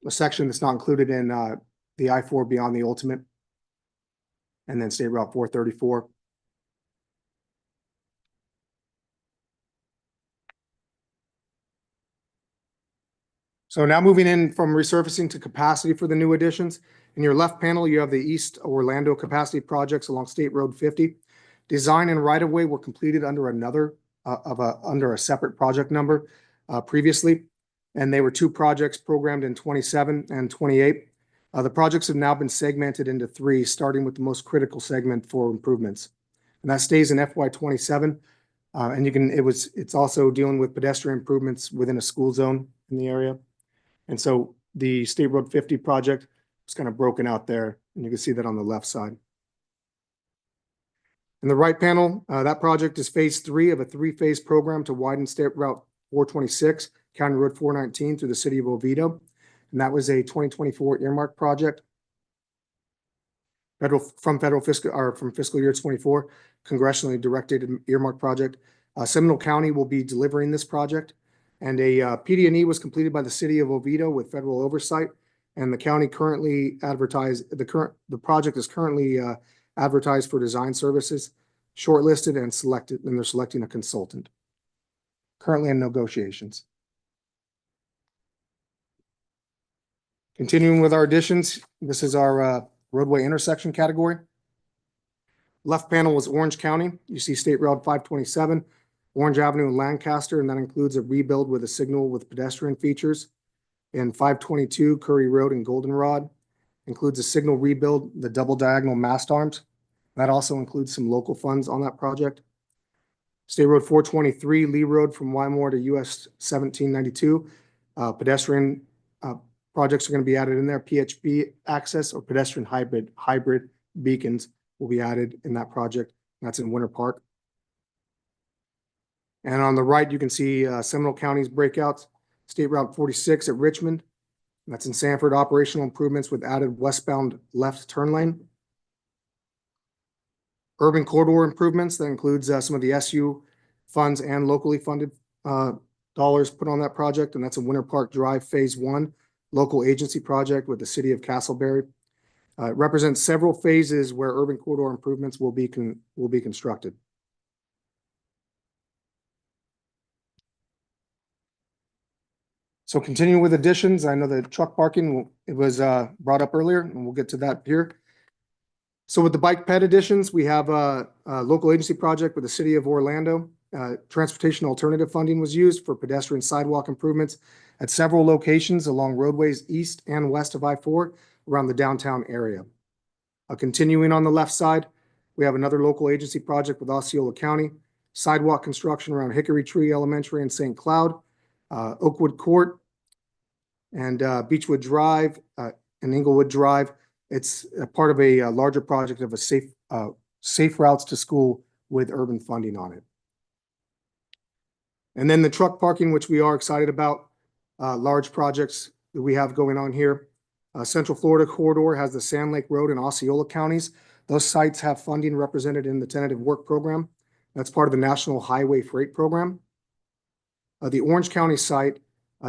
A section that's not included in the I-4 Beyond the Ultimate. And then State Route 434. So now moving in from resurfacing to capacity for the new additions. In your left panel, you have the East Orlando capacity projects along State Road 50. Design and right-of-way were completed under another under a separate project number previously. And they were two projects programmed in 27 and 28. The projects have now been segmented into three, starting with the most critical segment for improvements. And that stays in FY 27. And it's also dealing with pedestrian improvements within a school zone in the area. And so the State Road 50 project is kind of broken out there, and you can see that on the left side. In the right panel, that project is phase 3 of a 3-phase program to widen State Route 426, County Road 419 through the city of Oviedo. And that was a 2024 earmark project. From fiscal year 24, congressionally directed earmark project. Seminole County will be delivering this project. And a PD&E was completed by the city of Oviedo with federal oversight. And the county currently the project is currently advertised for design services, shortlisted and selected, and they're selecting a consultant. Currently in negotiations. Continuing with our additions, this is our roadway intersection category. Left panel is Orange County. You see State Road 527, Orange Avenue in Lancaster, and that includes a rebuild with a signal with pedestrian features. In 522 Curry Road in Goldenrod, includes a signal rebuild, the double diagonal mast arms. That also includes some local funds on that project. State Road 423, Lee Road from Wymore to US 1792. Pedestrian projects are going to be added in there. PHB access or pedestrian hybrid beacons will be added in that project. That's in Winter Park. And on the right, you can see Seminole County's breakouts. State Route 46 at Richmond. That's in Sanford. Operational improvements with added westbound left turn lane. Urban corridor improvements, that includes some of the SU funds and locally funded dollars put on that project, and that's a Winter Park Drive Phase 1 local agency project with the city of Castleberry. It represents several phases where urban corridor improvements will be constructed. So continuing with additions, I know the truck parking, it was brought up earlier, and we'll get to that here. So with the bike ped additions, we have a local agency project with the city of Orlando. Transportation alternative funding was used for pedestrian sidewalk improvements at several locations along roadways east and west of I-4 around the downtown area. Continuing on the left side, we have another local agency project with Osceola County, sidewalk construction around Hickory Tree Elementary and St. Cloud, Oakwood Court, and Beechwood Drive and Inglewood Drive. It's a part of a larger project of a safe routes to school with urban funding on it. And then the truck parking, which we are excited about, large projects that we have going on here. Central Florida Corridor has the Sand Lake Road and Osceola counties. Those sites have funding represented in the tentative work program. That's part of the National Highway Freight Program. The Orange County site,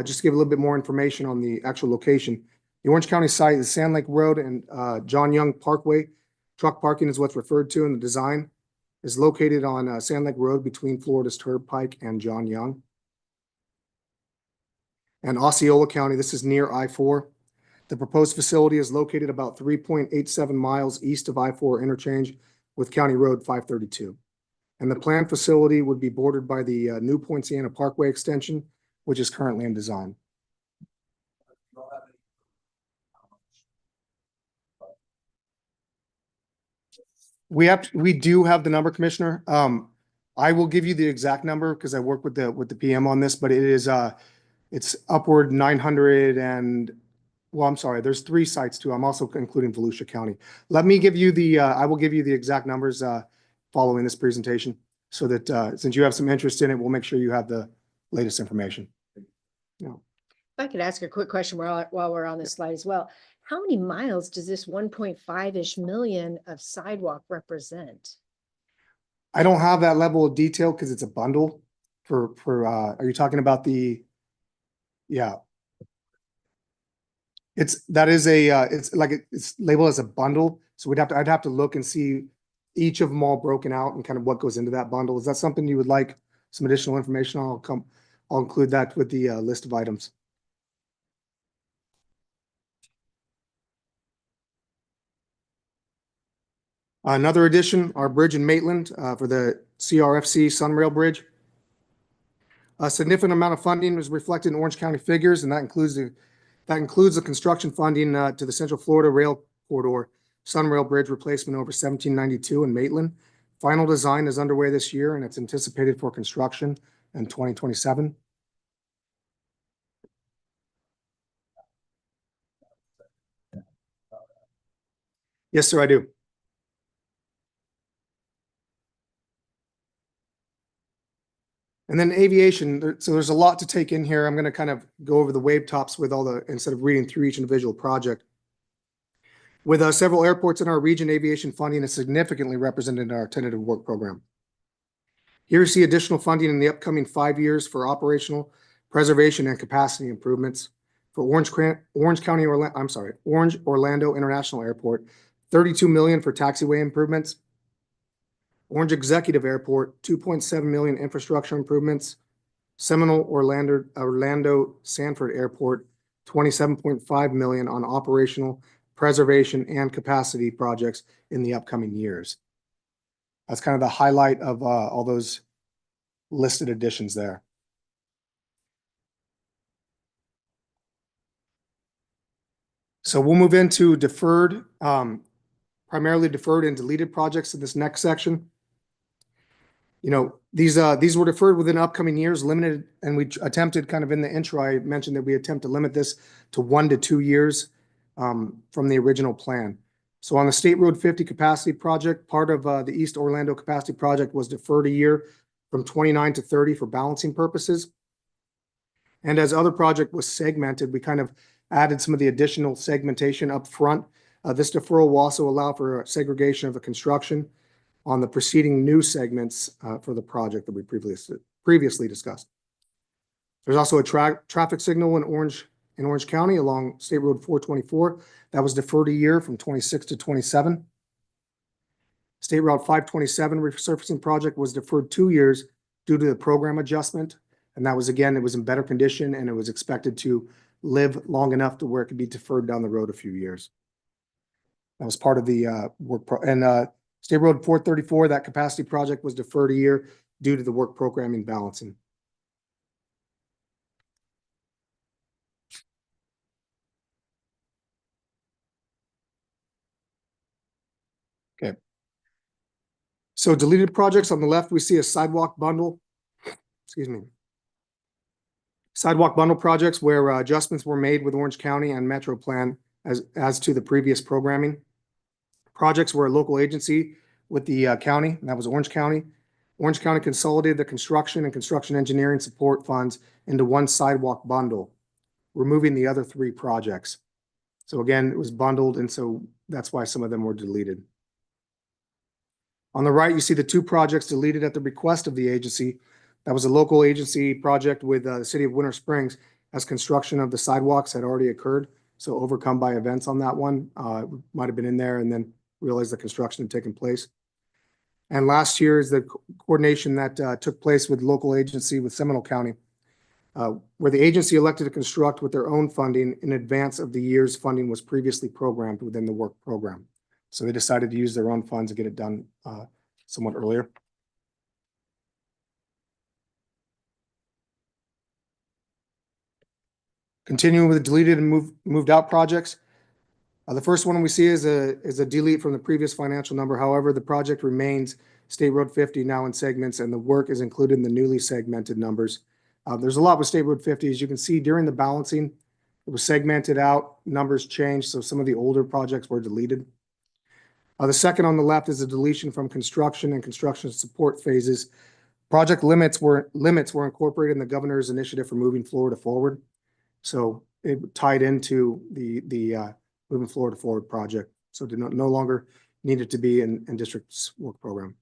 just to give a little bit more information on the actual location. The Orange County site is Sand Lake Road and John Young Parkway. Truck parking is what's referred to in the design. Is located on Sand Lake Road between Florida's Turnpike and John Young. And Osceola County, this is near I-4. The proposed facility is located about 3.87 miles east of I-4 interchange with County Road 532. And the planned facility would be bordered by the new Poinciana Parkway extension, which is currently in design. We do have the number, Commissioner. I will give you the exact number because I work with the PM on this, but it is it's upward 900 and well, I'm sorry, there's 3 sites too. I'm also including Volusia County. Let me give you the I will give you the exact numbers following this presentation so that since you have some interest in it, we'll make sure you have the latest information. Yeah. If I could ask a quick question while we're on this slide as well. How many miles does this 1.5-ish million of sidewalk represent? I don't have that level of detail because it's a bundle for are you talking about the, yeah. It's labeled as a bundle. So I'd have to look and see each of them all broken out and kind of what goes into that bundle. Is that something you would like some additional information on? I'll include that with the list of items. Another addition, our bridge in Maitland for the CRFC Sunrail Bridge. A significant amount of funding was reflected in Orange County figures, and that includes the construction funding to the Central Florida Rail Corridor, Sunrail Bridge replacement over 1792 in Maitland. Final design is underway this year, and it's anticipated for construction in 2027. Yes, sir, I do. And then aviation, so there's a lot to take in here. I'm going to kind of go over the wave tops with instead of reading through each individual project. With several airports in our region, aviation funding is significantly represented in our tentative work program. Here you see additional funding in the upcoming 5 years for operational preservation and capacity improvements for Orange Orlando International Airport, $32 million for taxiway improvements. Orange Executive Airport, $2.7 million infrastructure improvements. Seminole Orlando Sanford Airport, $27.5 million on operational preservation and capacity projects in the upcoming years. That's kind of the highlight of all those listed additions there. So we'll move into deferred, primarily deferred and deleted projects in this next section. You know, these were deferred within upcoming years, limited, and we attempted kind of in the intro, I mentioned that we attempt to limit this to 1 to 2 years from the original plan. So on the State Road 50 capacity project, part of the East Orlando capacity project was deferred a year from 29 to 30 for balancing purposes. And as other project was segmented, we kind of added some of the additional segmentation up front. This deferral will also allow for segregation of the construction on the preceding new segments for the project that we previously discussed. There's also a traffic signal in Orange County along State Road 424 that was deferred a year from 26 to 27. State Route 527 resurfacing project was deferred 2 years due to the program adjustment. And that was, again, it was in better condition and it was expected to live long enough to where it could be deferred down the road a few years. That was part of the State Road 434, that capacity project was deferred a year due to the work programming balancing. Okay. So deleted projects on the left, we see a sidewalk bundle. Excuse me. Sidewalk bundle projects where adjustments were made with Orange County and Metro Plan as to the previous programming. Projects were a local agency with the county, and that was Orange County. Orange County consolidated the construction and construction engineering support funds into one sidewalk bundle, removing the other 3 projects. So again, it was bundled, and so that's why some of them were deleted. On the right, you see the 2 projects deleted at the request of the agency. That was a local agency project with the city of Winter Springs, as construction of the sidewalks had already occurred. So overcome by events on that one, might have been in there and then realized the construction had taken place. And last year is the coordination that took place with local agency with Seminole County, where the agency elected to construct with their own funding in advance of the year's funding was previously programmed within the work program. So they decided to use their own funds to get it done somewhat earlier. Continuing with the deleted and moved out projects. The first one we see is a delete from the previous financial number. However, the project remains State Road 50 now in segments, and the work is included in the newly segmented numbers. There's a lot with State Road 50. As you can see, during the balancing, it was segmented out, numbers changed, so some of the older projects were deleted. The second on the left is a deletion from construction and construction support phases. Project limits were incorporated in the governor's initiative for moving Florida forward. So it tied into the moving Florida forward project. So did no longer needed to be in district's work program.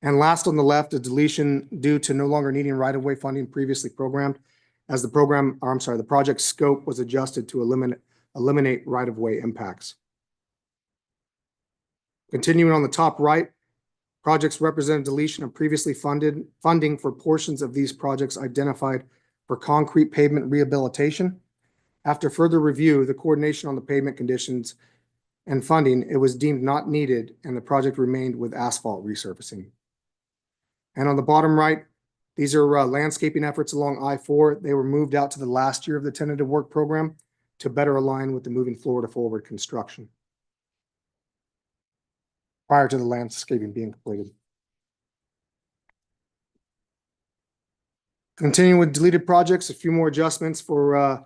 And last on the left, a deletion due to no longer needing right-of-way funding previously programmed, as the project scope was adjusted to eliminate right-of-way impacts. Continuing on the top right, projects represent deletion of previously funding for portions of these projects identified for concrete pavement rehabilitation. After further review, the coordination on the pavement conditions and funding, it was deemed not needed, and the project remained with asphalt resurfacing. And on the bottom right, These are landscaping efforts along I-4. They were moved out to the last year of the tentative work program to better align with the moving Florida forward construction prior to the landscaping being completed. Continuing with deleted projects, a few more adjustments for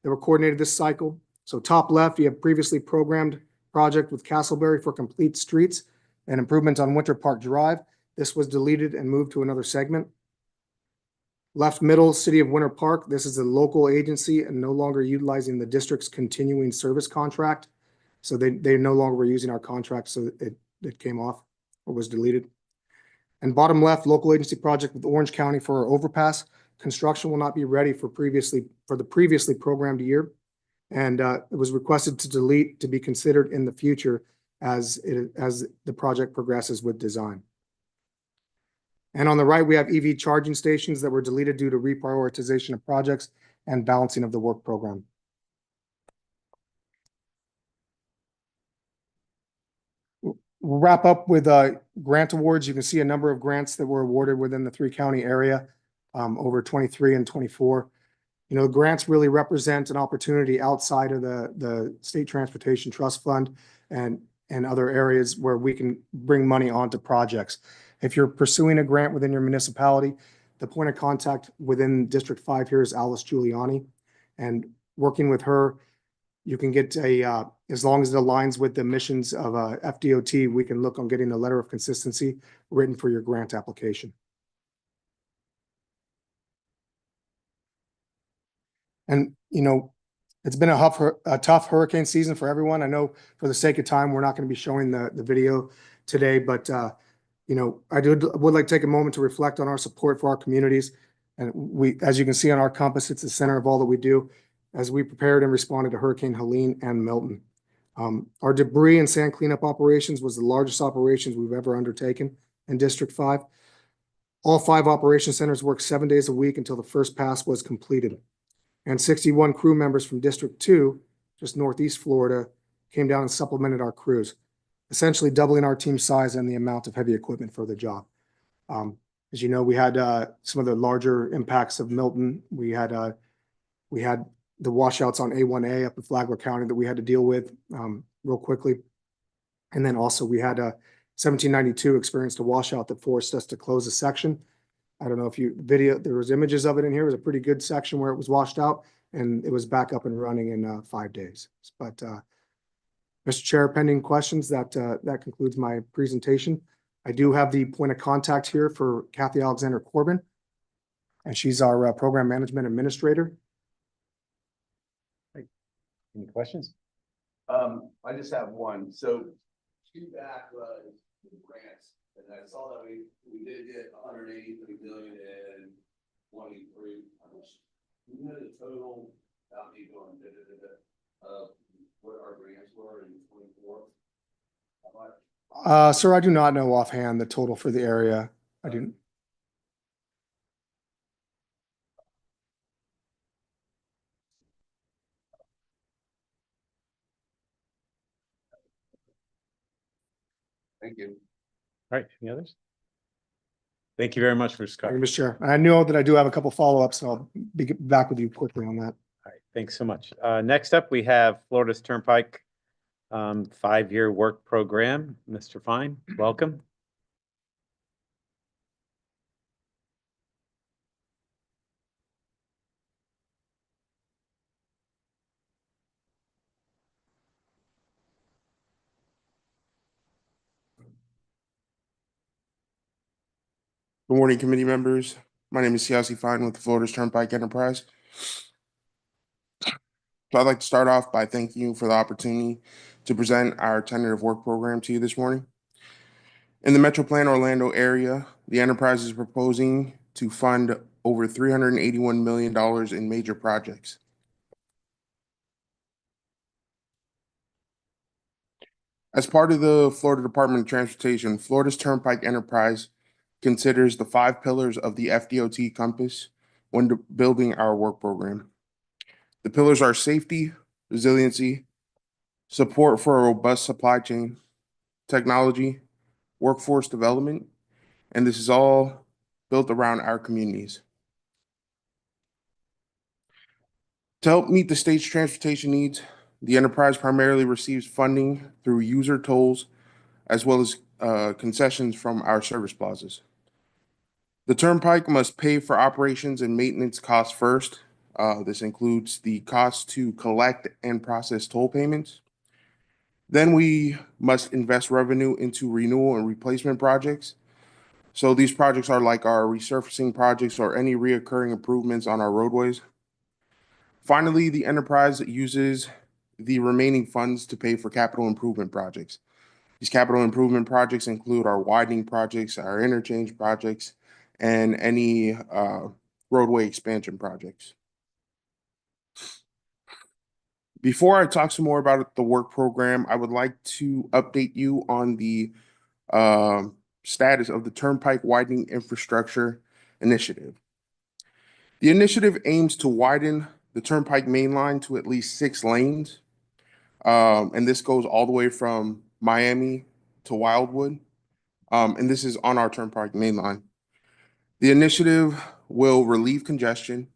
that were coordinated this cycle. So top left, you have previously programmed project with Castleberry for complete streets and improvements on Winter Park Drive. This was deleted and moved to another segment. Left middle, City of Winter Park. This is a local agency and no longer utilizing the district's continuing service contract. So they no longer were using our contract, so it came off or was deleted. And bottom left, local agency project with Orange County for our overpass. Construction will not be ready for the previously programmed year. And it was requested to delete to be considered in the future as the project progresses with design. And on the right, we have EV charging stations that were deleted due to reprioritization of projects and balancing of the work program. We'll wrap up with grant awards. You can see a number of grants that were awarded within the 3-county area over 23 and 24. You know, grants really represent an opportunity outside of the State Transportation Trust Fund and other areas where we can bring money onto projects. If you're pursuing a grant within your municipality, the point of contact within District 5 here is Alice Giuliani. And working with her, you can get as long as it aligns with the missions of FDOT, we can look on getting a letter of consistency written for your grant application. And, you know, it's been a tough hurricane season for everyone. I know for the sake of time, we're not going to be showing the video today, but, you know, would like to take a moment to reflect on our support for our communities. And as you can see on our compass, it's the center of all that we do as we prepared and responded to Hurricane Helene and Milton. Our debris and sand cleanup operations was the largest operations we've ever undertaken in District 5. All 5 operation centers worked 7 days a week until the first pass was completed. And 61 crew members from District 2, just Northeast Florida, came down and supplemented our crews, essentially doubling our team size and the amount of heavy equipment for the job. As you know, we had some of the larger impacts of Milton. We had the washouts on A1A up in Flagler County that we had to deal with real quickly. And then also we had 1792 experienced a washout that forced us to close a section. I don't know if there was images of it in here. It was a pretty good section where it was washed out and it was back up and running in 5 days. But Mr. Chair, pending questions, that concludes my presentation. I do have the point of contact here for Kathy Alexander Corbin, and she's our program management administrator. Any questions? I just have one. So two back grants, and I saw that we did get 183 million in 23. You know the total without me going what our grants were in 24. How much? Sir, I do not know offhand the total for the area. I didn't. Thank you. All right, any others? Thank you very much, Mr. Scott. Thank you, Mr. Chair. I know that I do have a couple follow-ups, so I'll be back with you quickly on that. All right, thanks so much. Next up, we have Florida's Turnpike 5-year work program. Mr. Fine, welcome. Good morning, committee members. My name is Siasi Fine with the Florida's Turnpike Enterprise. So I'd like to start off by thanking you for the opportunity to present our tentative work program to you this morning. In the Metro Plan Orlando area, the enterprise is proposing to fund over $381 million in major projects. As part of the Florida Department of Transportation, Florida's Turnpike Enterprise considers the 5 pillars of the FDOT compass when building our work program. The pillars are safety, resiliency, support for a robust supply chain, technology, workforce development, and this is all built around our communities. To help meet the state's transportation needs, the enterprise primarily receives funding through user tolls as well as concessions from our service plazas. The Turnpike must pay for operations and maintenance costs first. This includes the cost to collect and process toll payments. Then we must invest revenue into renewal and replacement projects. So these projects are like our resurfacing projects or any reoccurring improvements on our roadways. Finally, the enterprise uses the remaining funds to pay for capital improvement projects. These capital improvement projects include our widening projects, our interchange projects, and any roadway expansion projects. Before I talk some more about the work program, I would like to update you on the status of the Turnpike Widening Infrastructure Initiative. The initiative aims to widen the Turnpike main line to at least 6 lanes. And this goes all the way from Miami to Wildwood. And this is on our Turnpike main line. The initiative will relieve congestion,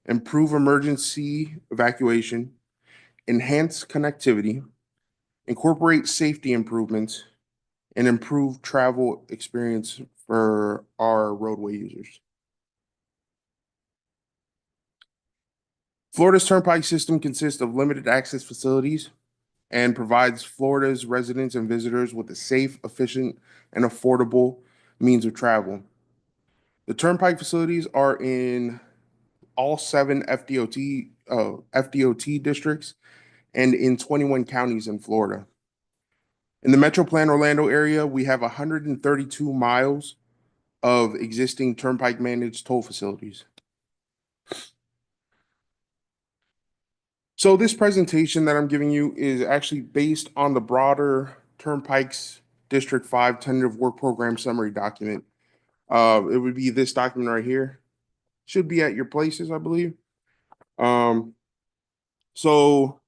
improve emergency evacuation, enhance connectivity, incorporate safety improvements, and improve travel experience for our roadway users. Florida's Turnpike system consists of limited access facilities and provides Florida's residents and visitors with a safe, efficient, and affordable means of travel. The Turnpike facilities are in all 7 FDOT districts and in 21 counties in Florida. In the Metro Plan Orlando area, we have 132 miles of existing Turnpike managed toll facilities. So this presentation that I'm giving you is actually based on the broader Turnpike's District 5 Tentative Work Program Summary document. It would be this document right here. Should be at your places, I believe. So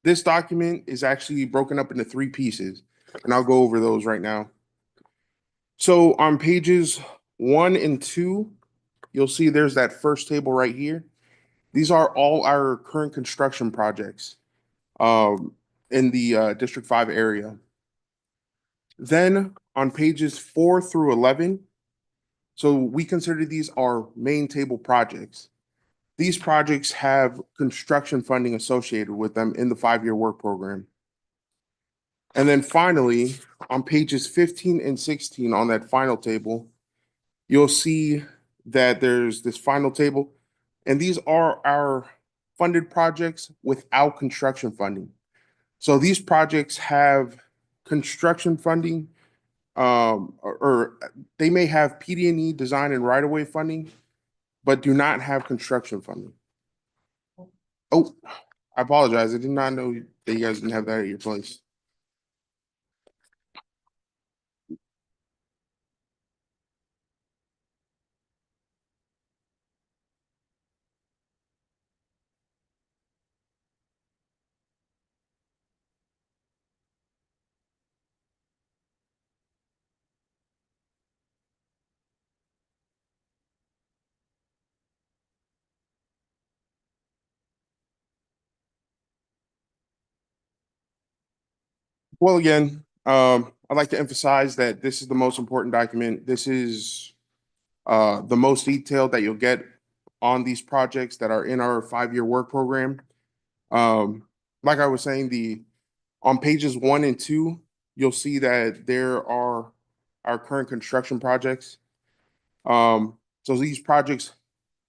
this document is actually broken up into 3 pieces, and I'll go over those right now. So on pages 1 and 2, you'll see there's that first table right here. These are all our current construction projects in the District 5 area. Then on pages 4 through 11, so we consider these our main table projects. These projects have construction funding associated with them in the 5-year work program. And then finally, on pages 15 and 16 on that final table, you'll see that there's this final table, and these are our funded projects without construction funding. So these projects have construction funding, or they may have PD&E design and right-of-way funding, but do not have construction funding. Oh, I apologize. I did not know that you guys didn't have that at your place. Well, again, I'd like to emphasize that this is the most important document. This is the most detailed that you'll get on these projects that are in our 5-year work program. Like I was saying, on pages 1 and 2, you'll see that there are our current construction projects. So these projects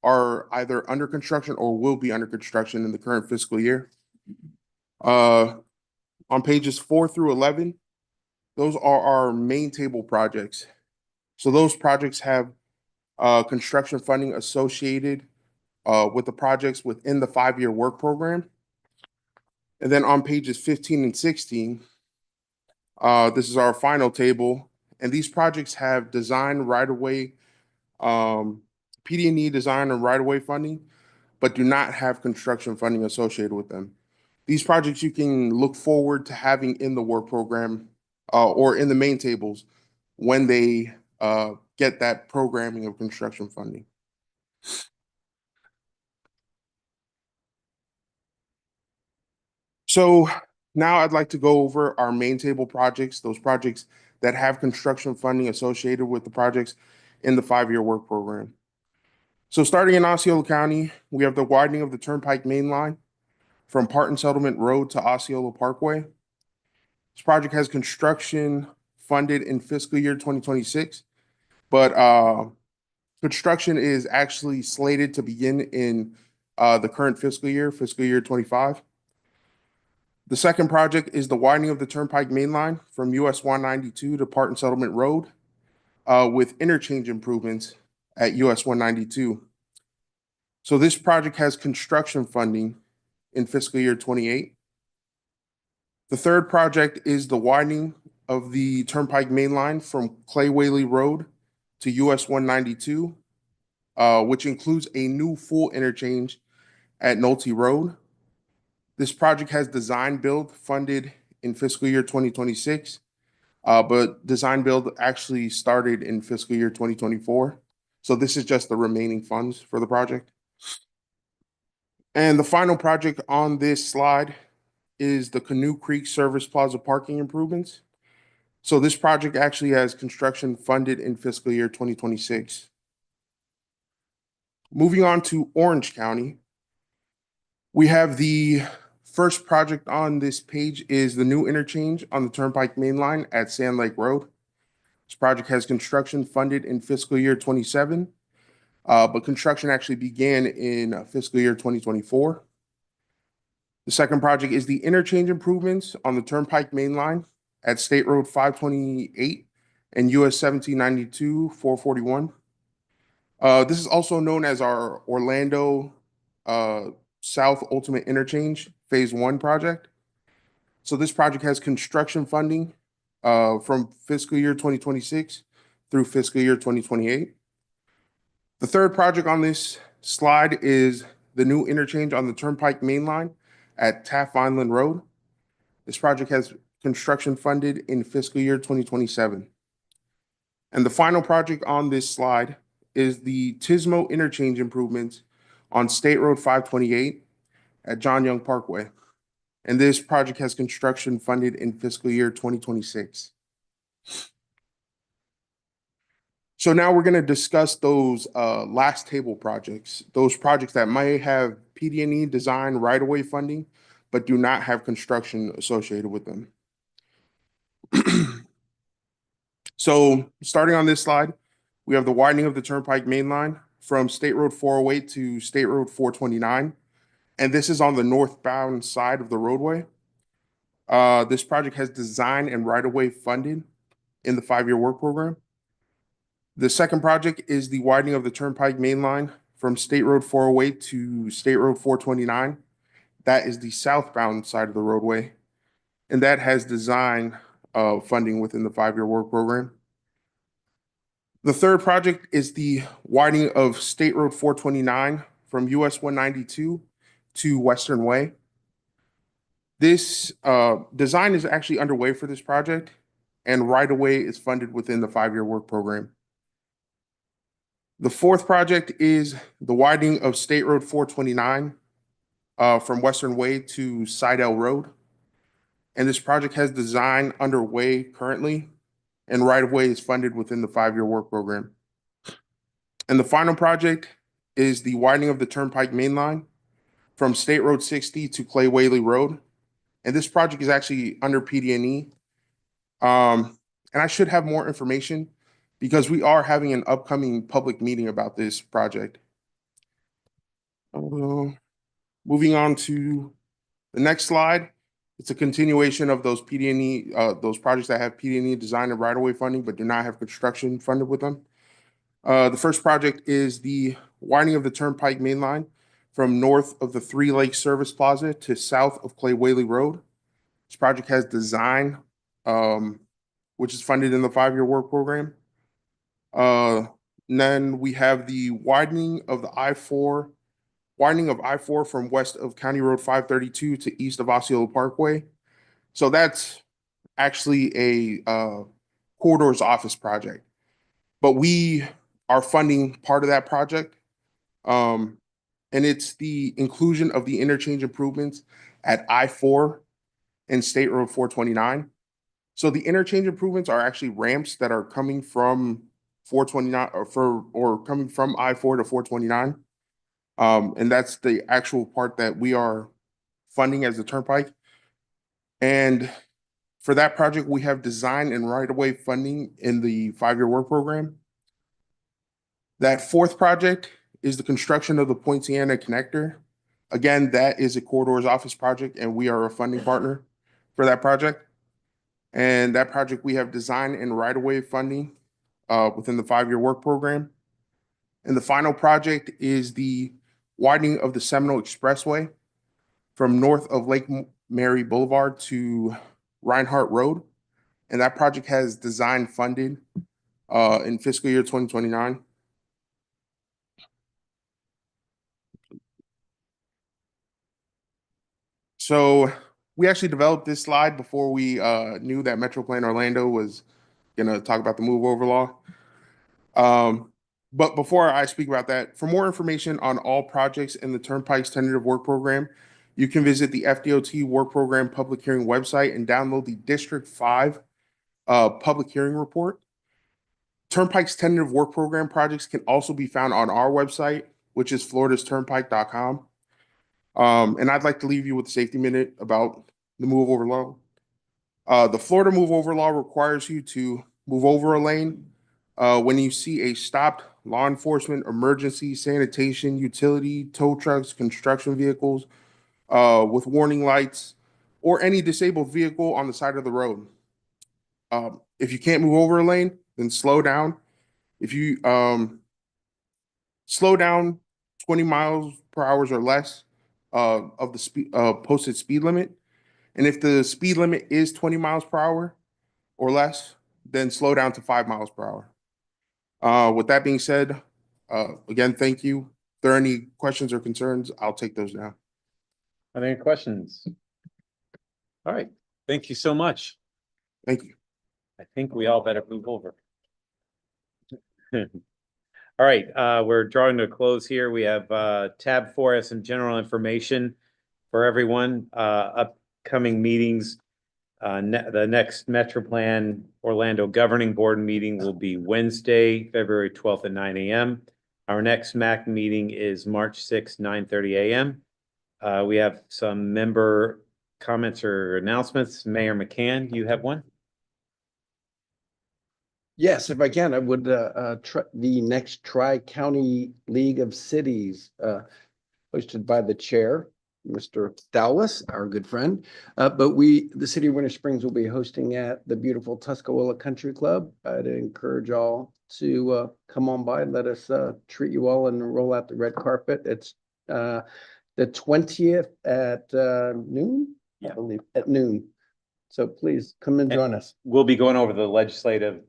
are either under construction or will be under construction in the current fiscal year. On pages 4 through 11, those are our main table projects. So those projects have construction funding associated with the projects within the 5-year work program. And then on pages 15 and 16, this is our final table. And these projects have design right-of-way, PD&E design and right-of-way funding, but do not have construction funding associated with them. These projects you can look forward to having in the work program or in the main tables when they get that programming of construction funding. So now I'd like to go over our main table projects, those projects that have construction funding associated with the projects in the 5-year work program. So starting in Osceola County, we have the widening of the Turnpike Main Line from Parton Settlement Road to Osceola Parkway. This project has construction funded in fiscal year 2026, but construction is actually slated to begin in the current fiscal year 25. The second project is the widening of the Turnpike Main Line from US 192 to Parton Settlement Road with interchange improvements at US 192. So this project has construction funding in fiscal year 28. The third project is the widening of the Turnpike Main Line from Clay Whaley Road to US 192, which includes a new full interchange at Nolte Road. This project has design build funded in fiscal year 2026, but design build actually started in fiscal year 2024. So this is just the remaining funds for the project. And the final project on this slide is the Canoe Creek Service Plaza parking improvements. So this project actually has construction funded in fiscal year 2026. Moving on to Orange County, we have the first project on this page is the new interchange on the Turnpike Main Line at Sand Lake Road. This project has construction funded in fiscal year 27, but construction actually began in fiscal year 2024. The second project is the interchange improvements on the Turnpike Main Line at State Road 528 and US 1792 441. This is also known as our Orlando South Ultimate Interchange Phase 1 project. So this project has construction funding from fiscal year 2026 through fiscal year 2028. The third project on this slide is the new interchange on the Turnpike Main Line at Taft Vineland Road. This project has construction funded in fiscal year 2027. And the final project on this slide is the Tismo interchange improvements on State Road 528 at John Young Parkway. And this project has construction funded in fiscal year 2026. So now we're going to discuss those last table projects, those projects that may have PD&E design right-of-way funding, but do not have construction associated with them. So starting on this slide, we have the widening of the Turnpike Main Line from State Road 408 to State Road 429. And this is on the northbound side of the roadway. This project has design and right-of-way funded in the 5-year work program. The second project is the widening of the Turnpike Main Line from State Road 408 to State Road 429. That is the southbound side of the roadway. And that has design funding within the 5-year work program. The third project is the widening of State Road 429 from US 192 to Western Way. This design is actually underway for this project, and right-of-way is funded within the 5-year work program. The fourth project is the widening of State Road 429 from Western Way to Sidell Road. And this project has design underway currently, and right-of-way is funded within the 5-year work program. And the final project is the widening of the Turnpike Main Line from State Road 60 to Clay Whaley Road. And this project is actually under PD&E. And I should have more information because we are having an upcoming public meeting about this project. Moving on to the next slide. It's a continuation of those PD&E, those projects that have PD&E design and right-of-way funding, but do not have construction funded with them. The first project is the widening of the Turnpike Main Line from north of the Three Lakes Service Plaza to south of Clay Whaley Road. This project has design, which is funded in the 5-year work program. Then we have the widening of I-4 from west of County Road 532 to east of Osceola Parkway. So that's actually a corridors office project. but we are funding part of that project. And it's the inclusion of the interchange improvements at I-4 and State Road 429. So the interchange improvements are actually ramps that are coming from 429 or coming from I-4 to 429. And that's the actual part that we are funding as the turnpike. And for that project, we have design and right-of-way funding in the 5-year work program. That fourth project is the construction of the Poinciana connector. Again, that is a corridors office project, and we are a funding partner for that project. And that project, we have design and right-of-way funding within the 5-year work program. And the final project is the widening of the Seminole Expressway from north of Lake Mary Boulevard to Reinhardt Road. And that project has design funded in fiscal year 2029. So we actually developed this slide before we knew that Metro Plan Orlando was gonna talk about the move over law. But before I speak about that, for more information on all projects in the Turnpike's tentative work program, you can visit the FDOT Work Program Public Hearing website and download the District 5 Public Hearing Report. Turnpike's tentative work program projects can also be found on our website, which is floridasturnpike.com. And I'd like to leave you with a safety minute about the move over law. The Florida move over law requires you to move over a lane when you see a stopped law enforcement, emergency, sanitation, utility, tow trucks, construction vehicles with warning lights, or any disabled vehicle on the side of the road. If you can't move over a lane, then slow down. If you slow down 20 miles per hour or less of the posted speed limit. And if the speed limit is 20 miles per hour or less, then slow down to 5 miles per hour. With that being said, again, thank you. If there are any questions or concerns, I'll take those now. Are there any questions? All right, thank you so much. Thank you. I think we all better move over. All right, we're drawing to a close here. We have tab 4 has some general information for everyone. Upcoming meetings. The next Metro Plan Orlando Governing Board meeting will be Wednesday, February 12th at 9 a.m. Our next MAC meeting is March 6th, 9:30 a.m. We have some member comments or announcements. Mayor McCann, you have one? Yes, if I can, I would, the next Tri-County League of Cities, hosted by the chair, Mr. Dallas, our good friend. But the city of Winter Springs will be hosting at the beautiful Tuscaloosa Country Club. I'd encourage all to come on by and let us treat you all and roll out the red carpet. It's the 20th at noon, I believe, at noon. So please come and join us. We'll be going over the legislative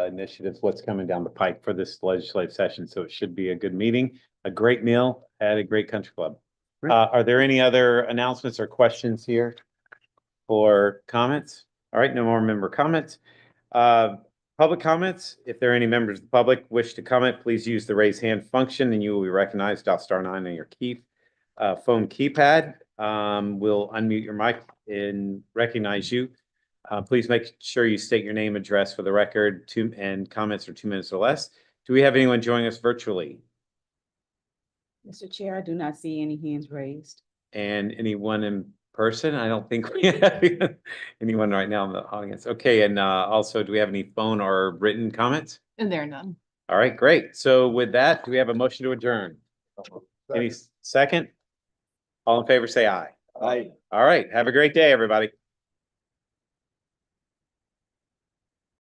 initiatives, what's coming down the pike for this legislative session. So it should be a good meeting, a great meal at a great country club. Are there any other announcements or questions here or comments? All right, no more member comments. Public comments. If there are any members of the public wish to comment, please use the raise hand function and you will be recognized. Dial *9 on your phone keypad. We'll unmute your mic and recognize you. Please make sure you state your name, address for the record, and comments are 2 minutes or less. Do we have anyone joining us virtually? Mr. Chair, I do not see any hands raised. And anyone in person? I don't think we have anyone right now in the audience. Okay, and also, do we have any phone or written comments? And there are none. All right, great. So with that, do we have a motion to adjourn? Any second? All in favor, say aye. Aye. All right, have a great day, everybody.